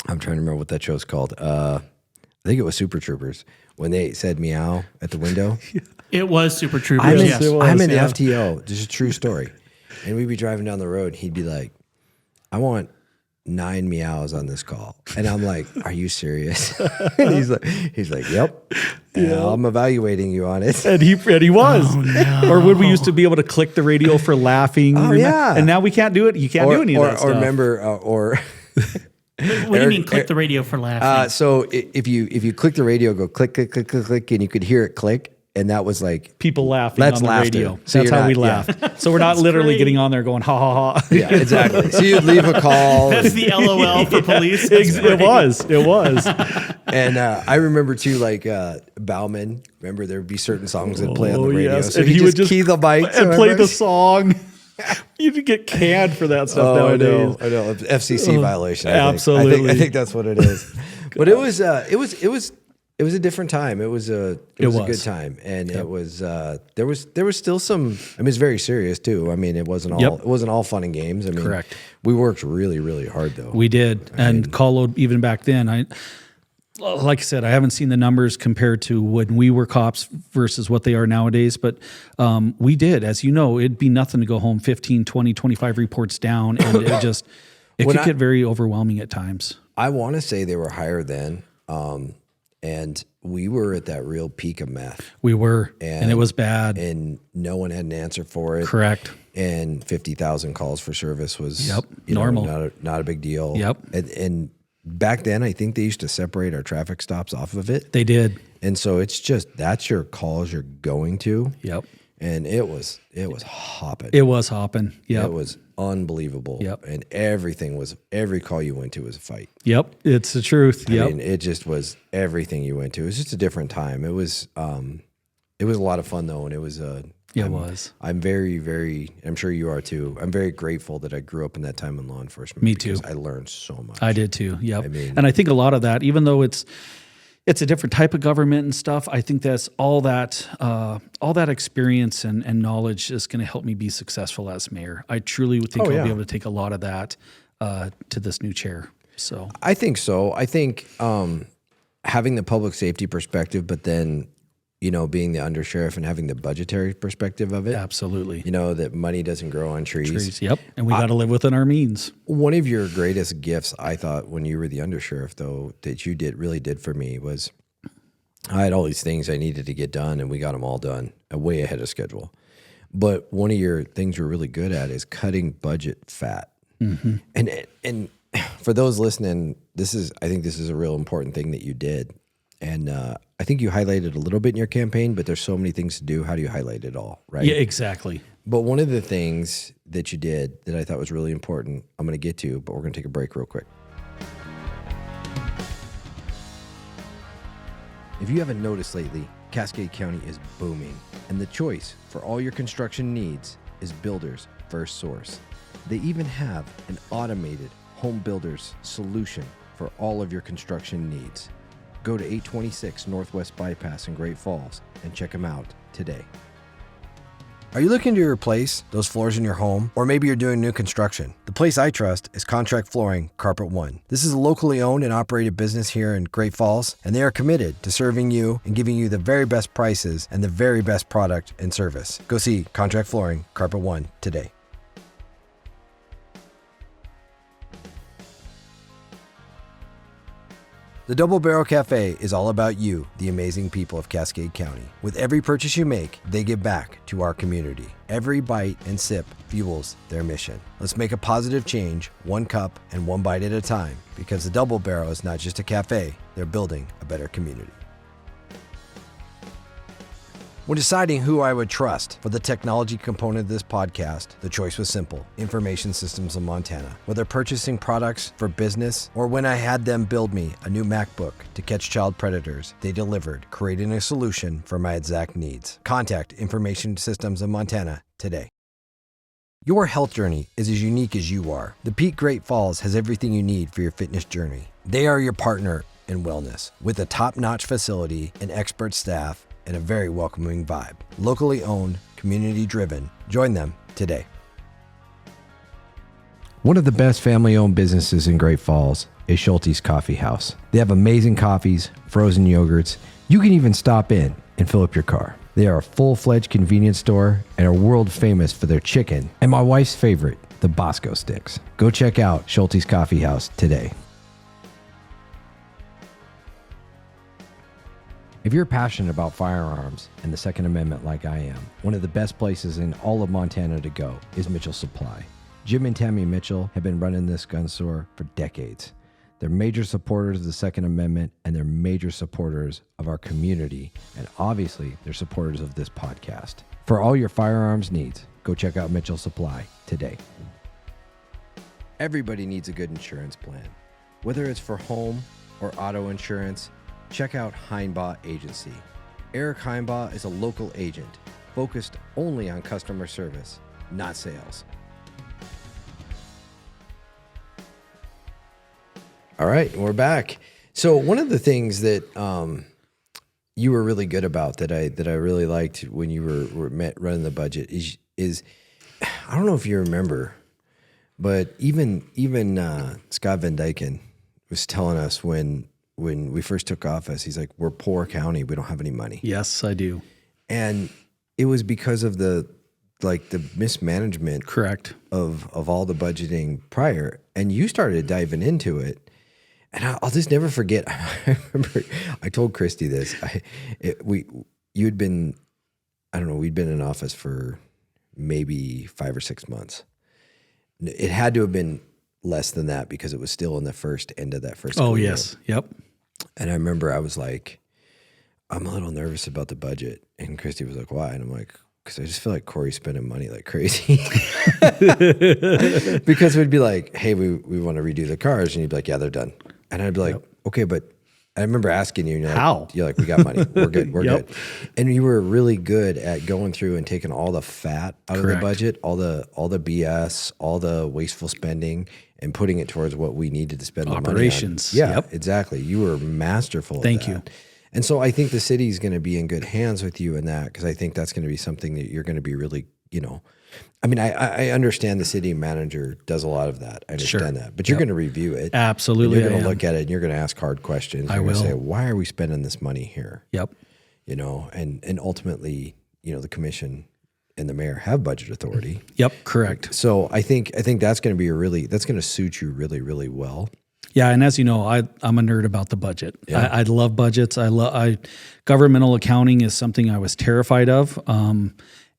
I'm trying to remember what that show's called. I think it was Super Troopers when they said meow at the window. It was Super Troopers. I'm in, Yes. it was, I'm in yeah. FTO. This is a true story. And we'd be driving down the road and he'd be like, I want 9 meows on this call. And I'm like, are you serious? And he's like, yep. And I'm evaluating you on it. And he was. Oh, no. Or when we used to be able to click the radio for laughing. Oh, yeah. And now we can't do it. You can't do any of that stuff. Or remember, What do you mean click the radio for laughing? so if you click the radio, go click, click, click, click, click, and you could hear it click. And that was like, People laughing That's on the laughter. radio. So That's you're how we not- laughed. So we're not literally great. getting on there going, ha, ha, ha. yeah, exactly. So you'd leave a call. That's the LOL for police. That's It great. was. And I remember too, like Bauman. Remember, there would be certain songs that play on the radio. So And he he would would just key the mic and play the song. You'd get canned for that stuff nowadays. I know. FCC violation. absolutely. I think that's what it is. But it was a different time. It was a good time, and it was there was still some. I mean, it's very serious too. I mean, it wasn't all fun and games. I mean, Correct. We worked really, really hard though. We did. And call load, even back then, like I said, I haven't seen the numbers compared to when we were cops versus what they are nowadays, but we did. As you know, it'd be nothing to go home 15, 20, 25 reports down, and it could get very overwhelming at times. I want to say they were higher then, and we were at that real peak of meth, We were, and it was bad. and no one had an answer for it. Correct. And 50,000 calls for service was normal. not a big deal. Yep. And back then, I think they used to separate our traffic stops off of it. They did. And so it's just, that's your calls you're going to. Yep. And it was hopping. It was hopping. Yep. It was unbelievable. Yep. And every call you went to was a fight. Yep. It's the truth. Yep. I mean, it just was everything you went to. It was just a different time. It was a lot of fun though. And it was, It was. I'm very, very, I'm sure you are too. I'm very grateful that I grew up in that time in law enforcement. Me too. because I learned so much. I did too. Yep. I mean- and I think a lot of that, even though it's a different type of government and stuff, I think that's all that experience and knowledge is going to help me be successful as mayor. I truly would think I'll be able to take a lot of that to this new chair. So I think so. I think having the public safety perspective, but then, being the undersheriff and having the budgetary perspective of it, absolutely. that money doesn't grow on trees. Yep. And we got to live within our means. One of your greatest gifts, I thought, when you were the undersheriff, though, that you really did for me was I had all these things I needed to get done, and we got them all done way ahead of schedule. But one of your things you're really good at is cutting budget fat. Mm-hmm. And for those listening, I think this is a real important thing that you did. And I think you highlighted a little bit in your campaign, but there's so many things to do. How do you highlight it all, right? Yeah, exactly. But one of the things that you did that I thought was really important, I'm going to get to, but we're going to take a break real quick. If you haven't noticed lately, Cascade County is booming, and the choice for all your construction needs is Builders First Source. They even have an automated home builders solution for all of your construction needs. Go to 826 Northwest Bypass in Great Falls and check them out today. Are you looking to replace those floors in your home? Or maybe you're doing new construction? The place I trust is Contract Flooring Carpet One. This is a locally owned and operated business here in Great Falls, and they are committed to serving you and giving you the very best prices and the very best product and service. Go see Contract Flooring Carpet One today. The Double Barrel Cafe is all about you, the amazing people of Cascade County. With every purchase you make, they give back to our community. Every bite and sip fuels their mission. Let's make a positive change, one cup and one bite at a time, because the Double Barrel is not just a cafe, they're building a better community. When deciding who I would trust for the technology component of this podcast, the choice was simple: Information Systems of Montana. Whether purchasing products for business or when I had them build me a new MacBook to catch child predators, they delivered, creating a solution for my exact needs. Contact Information Systems of Montana today. Your health journey is as unique as you are. The Peak Great Falls has everything you need for your fitness journey. They are your partner in wellness. With a top-notch facility and expert staff, and a very welcoming vibe. Locally owned, community driven. Join them today. One of the best family-owned businesses in Great Falls is Schulte's Coffee House. They have amazing coffees, frozen yogurts. You can even stop in and fill up your car. They are a full-fledged convenience store and are world famous for their chicken and my wife's favorite, the Bosco sticks. Go check out Schulte's Coffee House today. If you're passionate about firearms and the Second Amendment like I am, one of the best places in all of Montana to go is Mitchell Supply. Jim and Tammy Mitchell have been running this gun store for decades. They're major supporters of the Second Amendment, and they're major supporters of our community, and obviously they're supporters of this podcast. For all your firearms needs, go check out Mitchell Supply today. Everybody needs a good insurance plan. Whether it's for home or auto insurance, check out Heinbaugh Agency. Eric Heinbaugh is a local agent focused only on customer service, not sales. All right, we're back. So one of the things that you were really good about that I really liked when you were running the budget is I don't know if you remember, but even Scott Van Dyken was telling us when we first took office, he's like, we're poor county, we don't have any money. Yes, I do. And it was because of the mismanagement, Correct, of all the budgeting prior, and you started diving into it. And I'll just never forget. I remember I told Christy this. We'd been in office for maybe 5 or 6 months. It had to have been less than that because it was still in the first end of that first. Oh, year. yes. Yep. And I remember I was like, I'm a little nervous about the budget. And Christy was like, why? And I'm like, because I just feel like Cory's spending money like crazy. Because we'd be like, hey, we want to redo the cars. And you'd be like, yeah, they're done. And I'd be like, okay, but I remember asking you, and how? You're like, we got money. We're good. We're Yep. good. And you were really good at going through and taking all the fat out of the Correct. budget, all the BS, all the wasteful spending, and putting it towards what we needed to spend Operations. the money on. Yeah, Yep. exactly. You were masterful at Thank that. you. And so I think the city's going to be in good hands with you in that, because I think that's going to be something that you're going to be really, I mean, I understand the city manager does a lot of that. I understand that. But you're going to review it. Absolutely, And you're going I to am. look at it and you're going to ask hard questions. I You're going will. to say, why are we spending this money here? Yep. And ultimately, the commission and the mayor have budget authority. Yep. Correct. So I think that's going to be that's going to suit you really, really well. Yeah, and as you know, I'm a nerd about the budget. Yeah. I love budgets. Governmental accounting is something I was terrified of,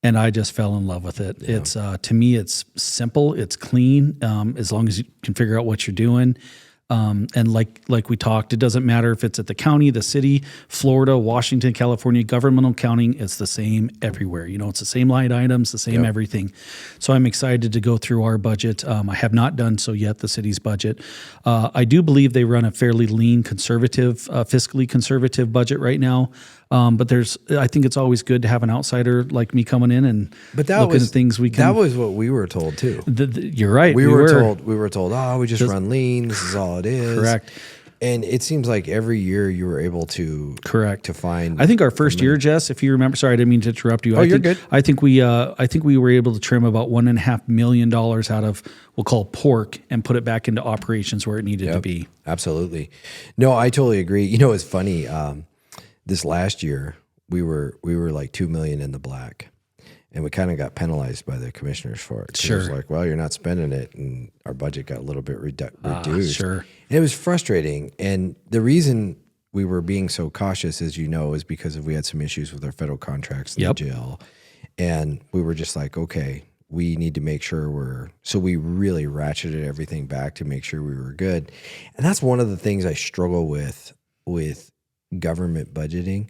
and I just fell in love with it. Yeah. It's to me, it's simple, it's clean, as long as you can figure out what you're doing. And like we talked, it doesn't matter if it's at the county, the city, Florida, Washington, California, governmental accounting, it's the same everywhere. It's the same line items, the same everything. So I'm excited to go through our budget. I have not done so yet, the city's budget. I do believe they run a fairly lean, conservative, fiscally conservative budget right now. But I think it's always good to have an outsider like me coming in and looking at things we can. That was what we were told too. You're right. We were told, oh, we just run lean. This is all it is. Correct. And it seems like every year you were able to to find. I think our first year, Jess, if you remember, sorry, I didn't mean to interrupt you. You're good. I think we were able to trim about $1.5 million out of we'll call pork and put it back into operations where it needed to be. Absolutely. No, I totally agree. It's funny. This last year we were like $2 million in the black, and we kind of got penalized by the commissioners for it. Sure. It was like, well, you're not spending it, and our budget got a little bit reduced. Sure. And it was frustrating. And the reason we were being so cautious, as you know, is because we had some issues with our federal contracts in the jail. And we were just like, okay, we need to make sure so we really ratcheted everything back to make sure we were good. And that's one of the things I struggle with government budgeting,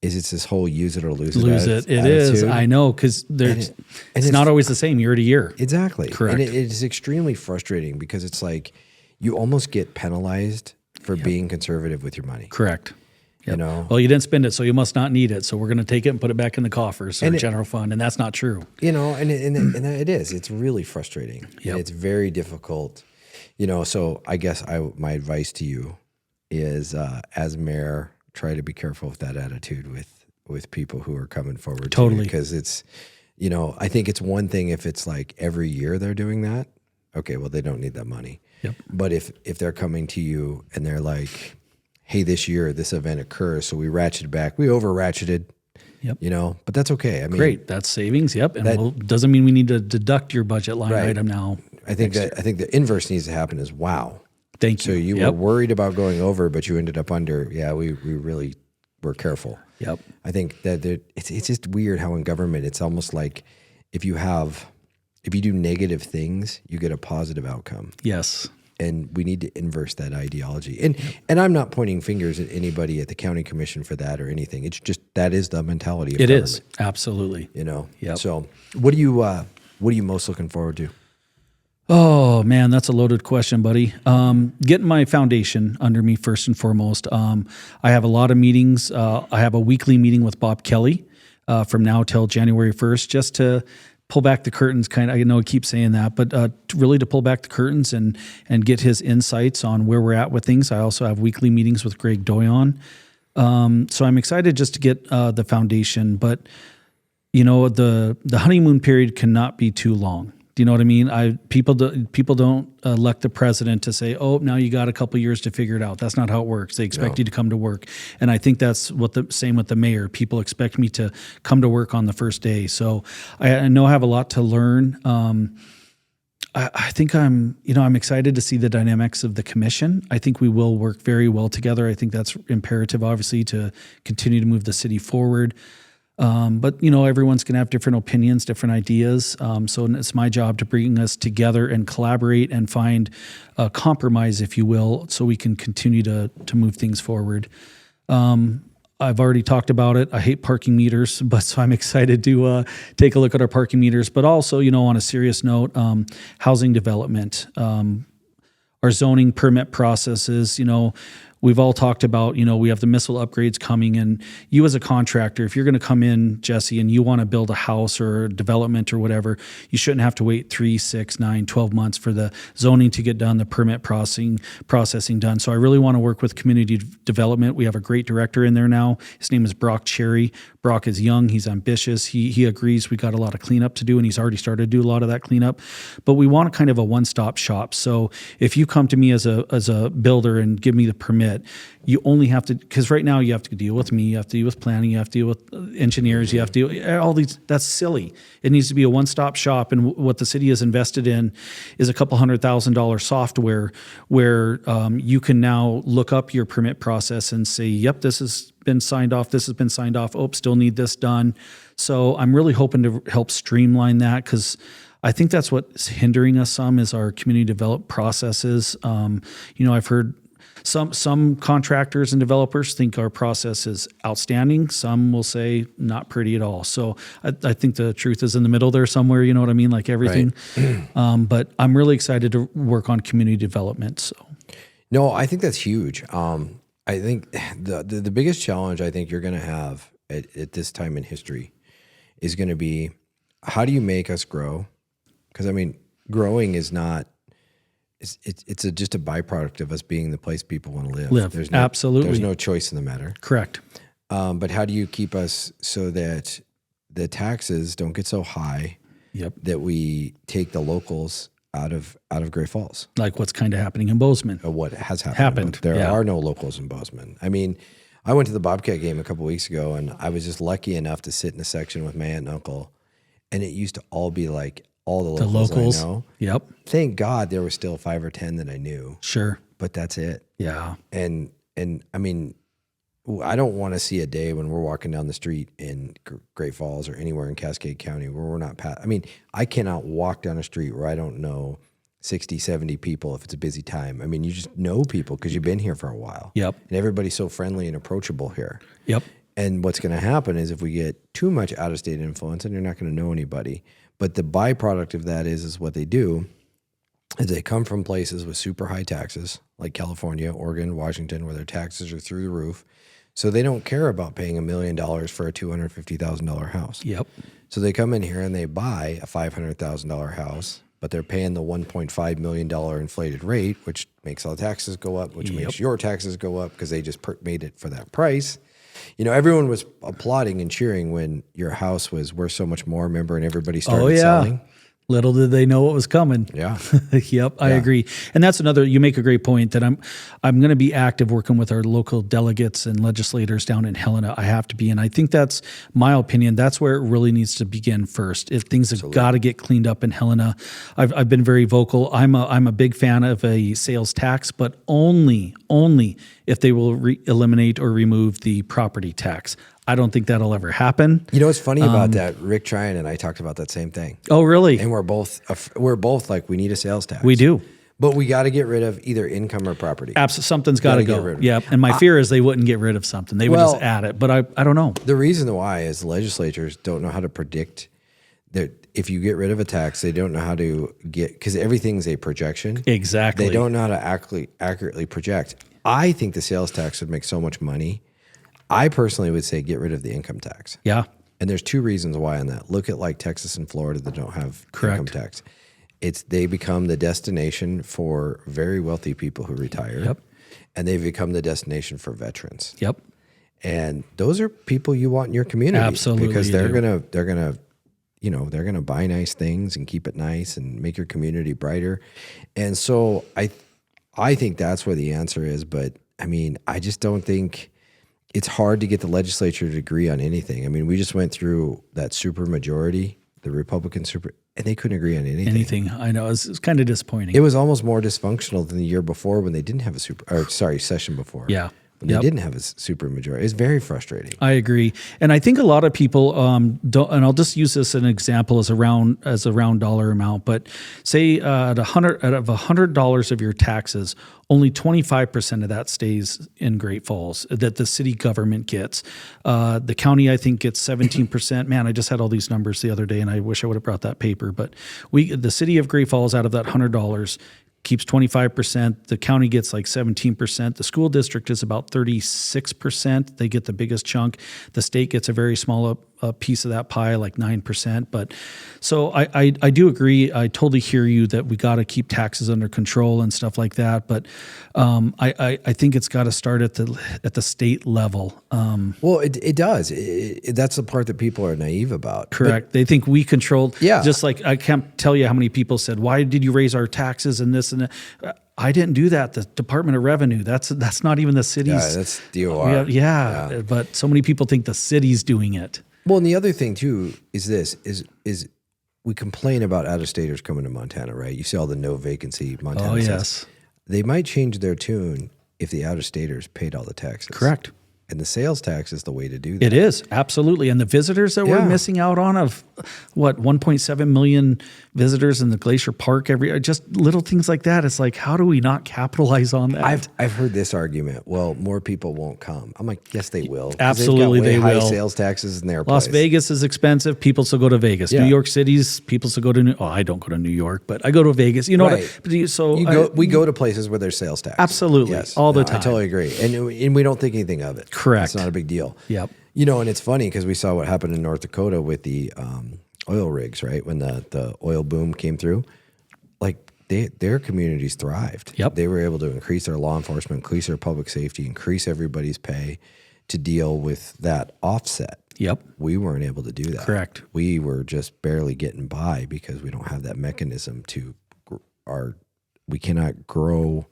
is it's this whole use it or lose it. It is. I know, because it's not always the same year to year. Exactly. Correct. And it is extremely frustrating because it's like you almost get penalized for being conservative with your money. Correct. Yep. Well, you didn't spend it, so you must not need it. So we're going to take it and put it back in the coffers or general fund, and that's not true. And it is. It's really frustrating. Yep. And it's very difficult. So I guess my advice to you is, as mayor, try to be careful with that attitude with with people who are coming forward. Totally. Because it's, I think it's one thing if it's like every year they're doing that. Okay, well, they don't need that money. Yep. But if they're coming to you and they're like, hey, this year this event occurs, so we ratcheted back. We over ratcheted. Yep. But that's okay. I mean, Great. That's savings. Yep. And doesn't mean we need to deduct your budget line item now. I think the inverse needs to happen is wow. Thank you. So you were worried about going over, but you ended up under. Yeah, we really were careful. Yep. I think that it's just weird how in government it's almost like if you do negative things, you get a positive outcome. Yes. And we need to inverse that ideology. And I'm not pointing fingers at anybody at the county commission for that or anything. It's just that is the mentality of government. It is. Absolutely. Yep. So what are you most looking forward to? Oh man, that's a loaded question, buddy. Getting my foundation under me first and foremost. I have a lot of meetings. I have a weekly meeting with Bob Kelly from now till January 1st, just to pull back the curtains. I know I keep saying that, but really to pull back the curtains and get his insights on where we're at with things. I also have weekly meetings with Greg Doyon. So I'm excited just to get the foundation, but the honeymoon period cannot be too long. Do you know what I mean? People don't elect the president to say, "Oh, now you got a couple years to figure it out." That's not how it works. They expect you to come to work, and I think that's same with the mayor. People expect me to come to work on the first day. So I know I have a lot to learn. I think I'm excited to see the dynamics of the commission. I think we will work very well together. I think that's imperative, obviously, to continue to move the city forward. But everyone's going to have different opinions, different ideas. So it's my job to bring us together and collaborate and find a compromise, if you will, so we can continue to move things forward. I've already talked about it. I hate parking meters, but so I'm excited to take a look at our parking meters. But also, on a serious note, housing development, our zoning permit processes, we've all talked about, we have the missile upgrades coming, and you as a contractor, if you're going to come in, Jesse, and you want to build a house or a development or whatever, you shouldn't have to wait 3, 6, 9, 12 months for the zoning to get done, the permit processing done. So I really want to work with community development. We have a great director in there now. His name is Brock Cherry. Brock is young. He's ambitious. He agrees we got a lot of cleanup to do, and he's already started to do a lot of that cleanup. But we want kind of a one-stop shop. So if you come to me as a builder and give me the permit, you only have to, because right now you have to deal with me, you have to deal with planning, you have to deal with engineers, you have to deal all these. That's silly. It needs to be a one-stop shop, and what the city has invested in is a couple $100,000 software where you can now look up your permit process and say, yep, this has been signed off, this has been signed off, oh, still need this done. So I'm really hoping to help streamline that, because I think that's what's hindering us some is our community development processes. I've heard some contractors and developers think our process is outstanding. Some will say not pretty at all. So I think the truth is in the middle there somewhere, you know what I mean? Like everything. Right. But I'm really excited to work on community development. So, no, I think that's huge. I think the biggest challenge I think you're going to have at this time in history is going to be, how do you make us grow? Because growing is not, it's just a byproduct of us being the place people want to live. Absolutely. There's no choice in the matter. Correct. But how do you keep us so that the taxes don't get so high that we take the locals out of Great Falls? Like what's kind of happening in Bozeman. What has happened. There are no locals in Bozeman. I went to the Bobcat game a couple weeks ago, and I was just lucky enough to sit in a section with my aunt and uncle, and it used to all be like all the locals I know. Yep. Thank God there were still 5 or 10 that I knew. Sure. But that's it. Yeah. And I don't want to see a day when we're walking down the street in Great Falls or anywhere in Cascade County where we're not I cannot walk down a street where I don't know 60, 70 people if it's a busy time. You just know people because you've been here for a while. Yep. And everybody's so friendly and approachable here. Yep. And what's going to happen is if we get too much out-of-state influence, and you're not going to know anybody. But the byproduct of that is what they do is they come from places with super high taxes, like California, Oregon, Washington, where their taxes are through the roof. So they don't care about paying $1 million for a $250,000 house. Yep. So they come in here and they buy a $500,000 house, but they're paying the $1.5 million inflated rate, which makes all the taxes go up, which makes your taxes go up because they just made it for that price. everyone was applauding and cheering when your house was worth so much more, remember, and everybody started Oh, yeah. selling. Little did they know what was coming. Yeah. Yep, I agree. And that's another, you make a great point that I'm going to be active working with our local delegates and legislators down in Helena. I have to be. And I think that's my opinion. That's where it really needs to begin first. If things have got to get cleaned up in Helena, I've been very vocal. I'm a big fan of a sales tax, but only if they will eliminate or remove the property tax. I don't think that'll ever happen. You know what's funny about that? Rick Tryon and I talked about that same thing. Oh, really? And we're both like, we need a sales tax. We do. But we got to get rid of either income or property. Something's got to Gotta get go. rid of it. Yep. And my fear is they wouldn't get rid of something. They would just add it. But I don't know. The reason why is legislatures don't know how to predict that if you get rid of a tax, they don't know how to because everything's a projection. Exactly. They don't know how to accurately project. I think the sales tax would make so much money. I personally would say get rid of the income tax. Yeah. And there's two reasons why on that. Look at like Texas and Florida that don't have income tax. They become the destination for very wealthy people who retire. Yep. And they've become the destination for veterans. Yep. And those are people you want in your community. Absolutely, because you they're do. gonna buy nice things and keep it nice and make your community brighter. And so I think that's where the answer is. But I mean, I just don't think it's hard to get the legislature to agree on anything. I mean, we just went through that super majority, the Republican super, and they couldn't agree on anything. I know. It's kind of disappointing. It was almost more dysfunctional than the year before when they didn't have session before. Yeah. When they didn't have a super majority. It's very frustrating. I agree, and I think a lot of people don't. And I'll just use this as an example as a round dollar amount. But say out of $100 of your taxes, only 25% of that stays in Great Falls that the city government gets. The county, I think, gets 17%. Man, I just had all these numbers the other day, and I wish I would have brought that paper. But the city of Great Falls, out of that $100. Keeps 25%. The county gets like 17%. The school district is about 36%. They get the biggest chunk. The state gets a very small piece of that pie, like 9%. But so I do agree. I totally hear you that we got to keep taxes under control and stuff like that. But I think it's got to start at the state level. Well, it does. That's the part that people are naive about. Correct. They think we controlled. Yeah. Just like I can't tell you how many people said, "Why did you raise our taxes and this and that?" I didn't do that. The Department of Revenue. That's not even the city's. Yeah, that's DOR. Yeah. But so many people think the city's doing it. Well, and the other thing too is we complain about out-of-staters coming to Montana, right? You see all the no vacancy Montana. Oh, says. yes. They might change their tune if the out-of-staters paid all the taxes. Correct. And the sales tax is the way to do that. It is, absolutely. And the visitors that we're missing out on of 1.7 million visitors in the Glacier Park just little things like that. It's like, how do we not capitalize on that? I've heard this argument. Well, more people won't come. I'm like, yes, they will. 'Cause Absolutely, they've got way they high will. sales taxes in their Las place. Vegas is expensive. People still go to Vegas. Yeah. New York City's people still go to I don't go to New York, but I go to Vegas. You know Right. We go to places where there's sales tax. Absolutely. Yes. All the I time. totally agree. And we don't think anything of it. Correct. It's not a big deal. Yep. And it's funny because we saw what happened in North Dakota with the oil rigs, right? When the oil boom came through, like their communities thrived. Yep. They were able to increase their law enforcement, increase their public safety, increase everybody's pay to deal with that offset. Yep. We weren't able to do that. Correct. We were just barely getting by because we don't have that mechanism we cannot grow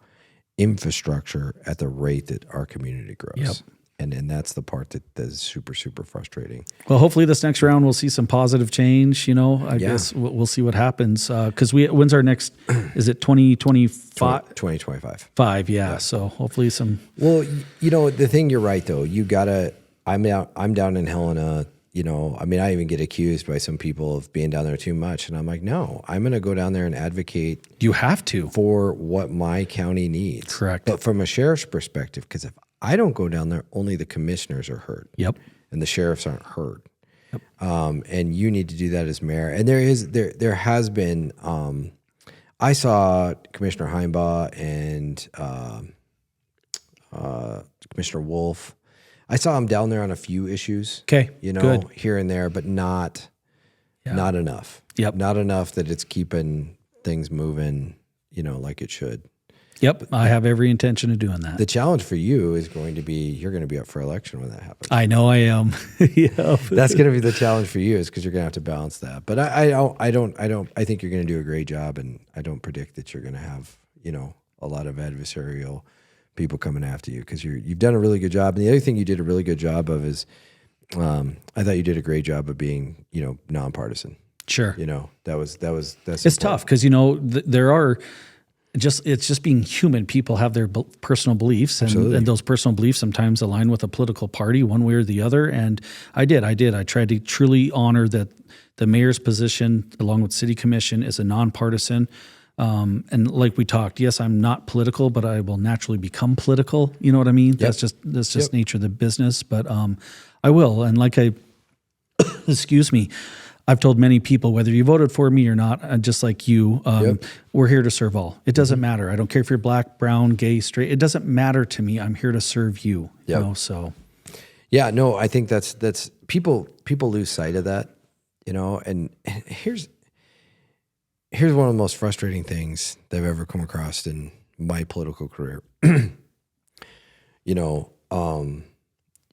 infrastructure at the rate that our community grows. Yep. And that's the part that is super, super frustrating. Well, hopefully this next round we'll see some positive change. I guess we'll see what happens. Because when's our next? Is it 2025? 2025. Yeah. So hopefully some. Well, the thing, you're right though. I'm down in Helena. I even get accused by some people of being down there too much, and I'm like, no, I'm going to go down there and advocate. You have to for what my county needs. Correct. But from a sheriff's perspective, because if I don't go down there, only the commissioners are heard. Yep. And the sheriffs aren't heard. Yep. And you need to do that as mayor. And there has been. I saw Commissioner Heimbaugh and Commissioner Wolf. I saw him down there on a few issues. Okay, good. Here and there, but not enough. Yep. Not enough that it's keeping things moving, like it should. Yep, I have every intention of doing that. The challenge for you is going to be you're going to be up for election when that happens. I know I am. Yep. That's going to be the challenge for you, is because you're going to have to balance that. But I think you're going to do a great job, and I don't predict that you're going to have, a lot of adversarial people coming after you, because you've done a really good job. And the other thing you did a really good job of is, I thought you did a great job of being, nonpartisan. Sure. That's It's tough because, there are it's just being human. People have their personal beliefs, and those personal beliefs sometimes align with a political party one way or the other. And I did. I tried to truly honor that the mayor's position, along with city commission, is a nonpartisan. And like we talked, yes, I'm not political, but I will naturally become political. You know what I mean? Yep. That's just nature of the business. But I will. And like excuse me, I've told many people, whether you voted for me or not, just like you, we're here to serve all. It doesn't matter. I don't care if you're black, brown, gay, straight. It doesn't matter to me. I'm here to serve you. So. Yeah, no, I think that's people lose sight of that, and here's one of the most frustrating things that I've ever come across in my political career.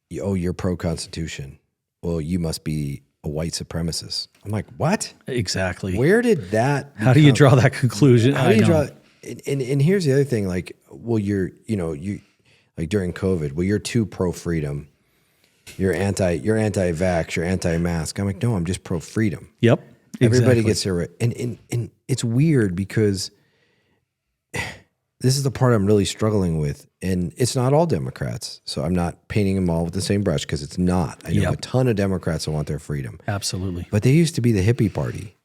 You're pro-Constitution. Well, you must be a white supremacist. I'm like, what? Exactly. Where did that? How do you draw that conclusion? How do you draw? And here's the other thing. Like, well, you like during COVID. Well, you're too pro-freedom. You're anti-vax. You're anti-mask. I'm like, no, I'm just pro-freedom. Yep. Everybody gets their, and it's weird because this is the part I'm really struggling with, and it's not all Democrats, so I'm not painting them all with the same brush, because it's not. I know a ton of Democrats that want their freedom. Absolutely. But they used to be the hippie party.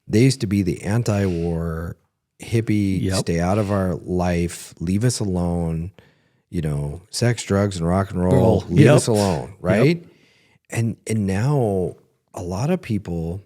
They used to be the anti-war hippie, stay out of our life, leave us alone, sex, drugs, and rock and roll, leave us alone, right? Yep. And now a lot of people,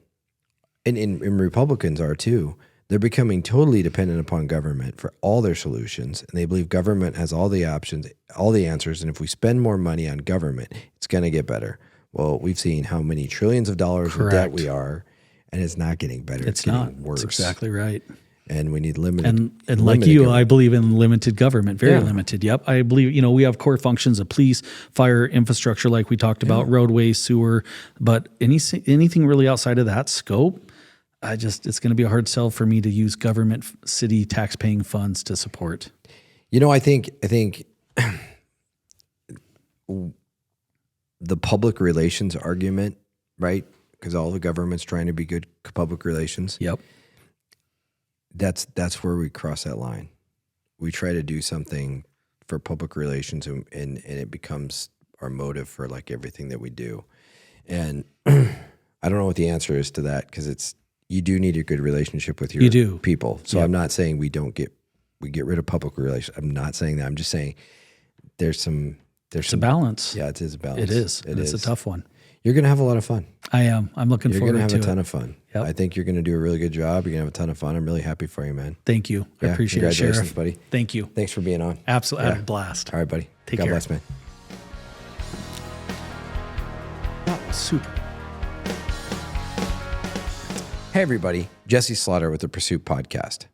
and Republicans are too, they're becoming totally dependent upon government for all their solutions, and they believe government has all the options, all the answers, and if we spend more money on government, it's going to get better. Well, we've seen how many trillions of dollars in debt we are, and it's not getting better. It's getting worse. That's exactly right. And we need limited. And like you, government. I believe in limited government, very limited. Yep. I believe, we have core functions of police, fire, infrastructure, like we talked about, roadways, sewer, but anything really outside of that scope, it's going to be a hard sell for me to use government, city tax-paying funds to support. I think the public relations argument, right? Because all the government's trying to be good public relations. Yep. That's where we cross that line. We try to do something for public relations, and it becomes our motive for like everything that we do. And I don't know what the answer is to that, because you do need a good relationship with your people. So I'm not saying we get rid of public relations. I'm not saying that. I'm just saying there's some a balance. Yeah, it is a balance. It is. It's a tough one. You're going to have a lot of fun. I am. I'm looking forward to it. You're going to have a ton of fun. Yep. I think you're going to do a really good job. You're going to have a ton of fun. I'm really happy for you, man. Thank you. I appreciate it, Sheriff. Buddy. Thank you. Thanks for being on. Absolutely. I had a blast. All right, buddy. Take care. God care. bless, man. That was super. Hey, everybody. Jesse Slaughter with the Pursuit Podcast.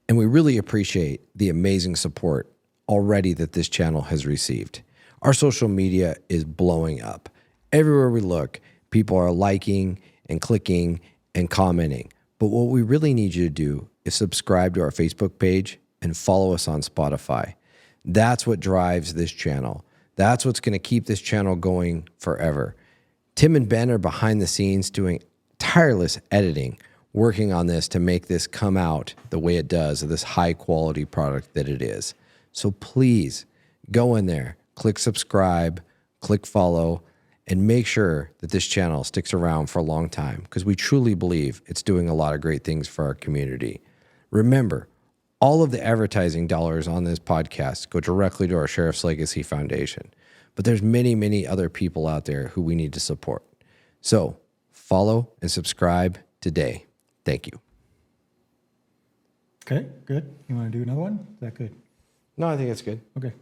And we really appreciate the amazing support already that this channel has received. Our social media is blowing up. Everywhere we look, people are liking and clicking and commenting. But what we really need you to do is subscribe to our Facebook page and follow us on Spotify. That's what drives this channel. That's what's going to keep this channel going forever. Tim and Ben are behind the scenes doing tireless editing, working on this to make this come out the way it does, of this high quality product that it is. So please go in there, click subscribe, click follow, and make sure that this channel sticks around for a long time, because we truly believe it's doing a lot of great things for our community. Remember, all of the advertising dollars on this podcast go directly to our Sheriff's Legacy Foundation, but there's many, many other people out there who we need to support. So follow and subscribe today. Thank you. Okay, good. You want to do another one? Is that good? No, I think it's good. Okay.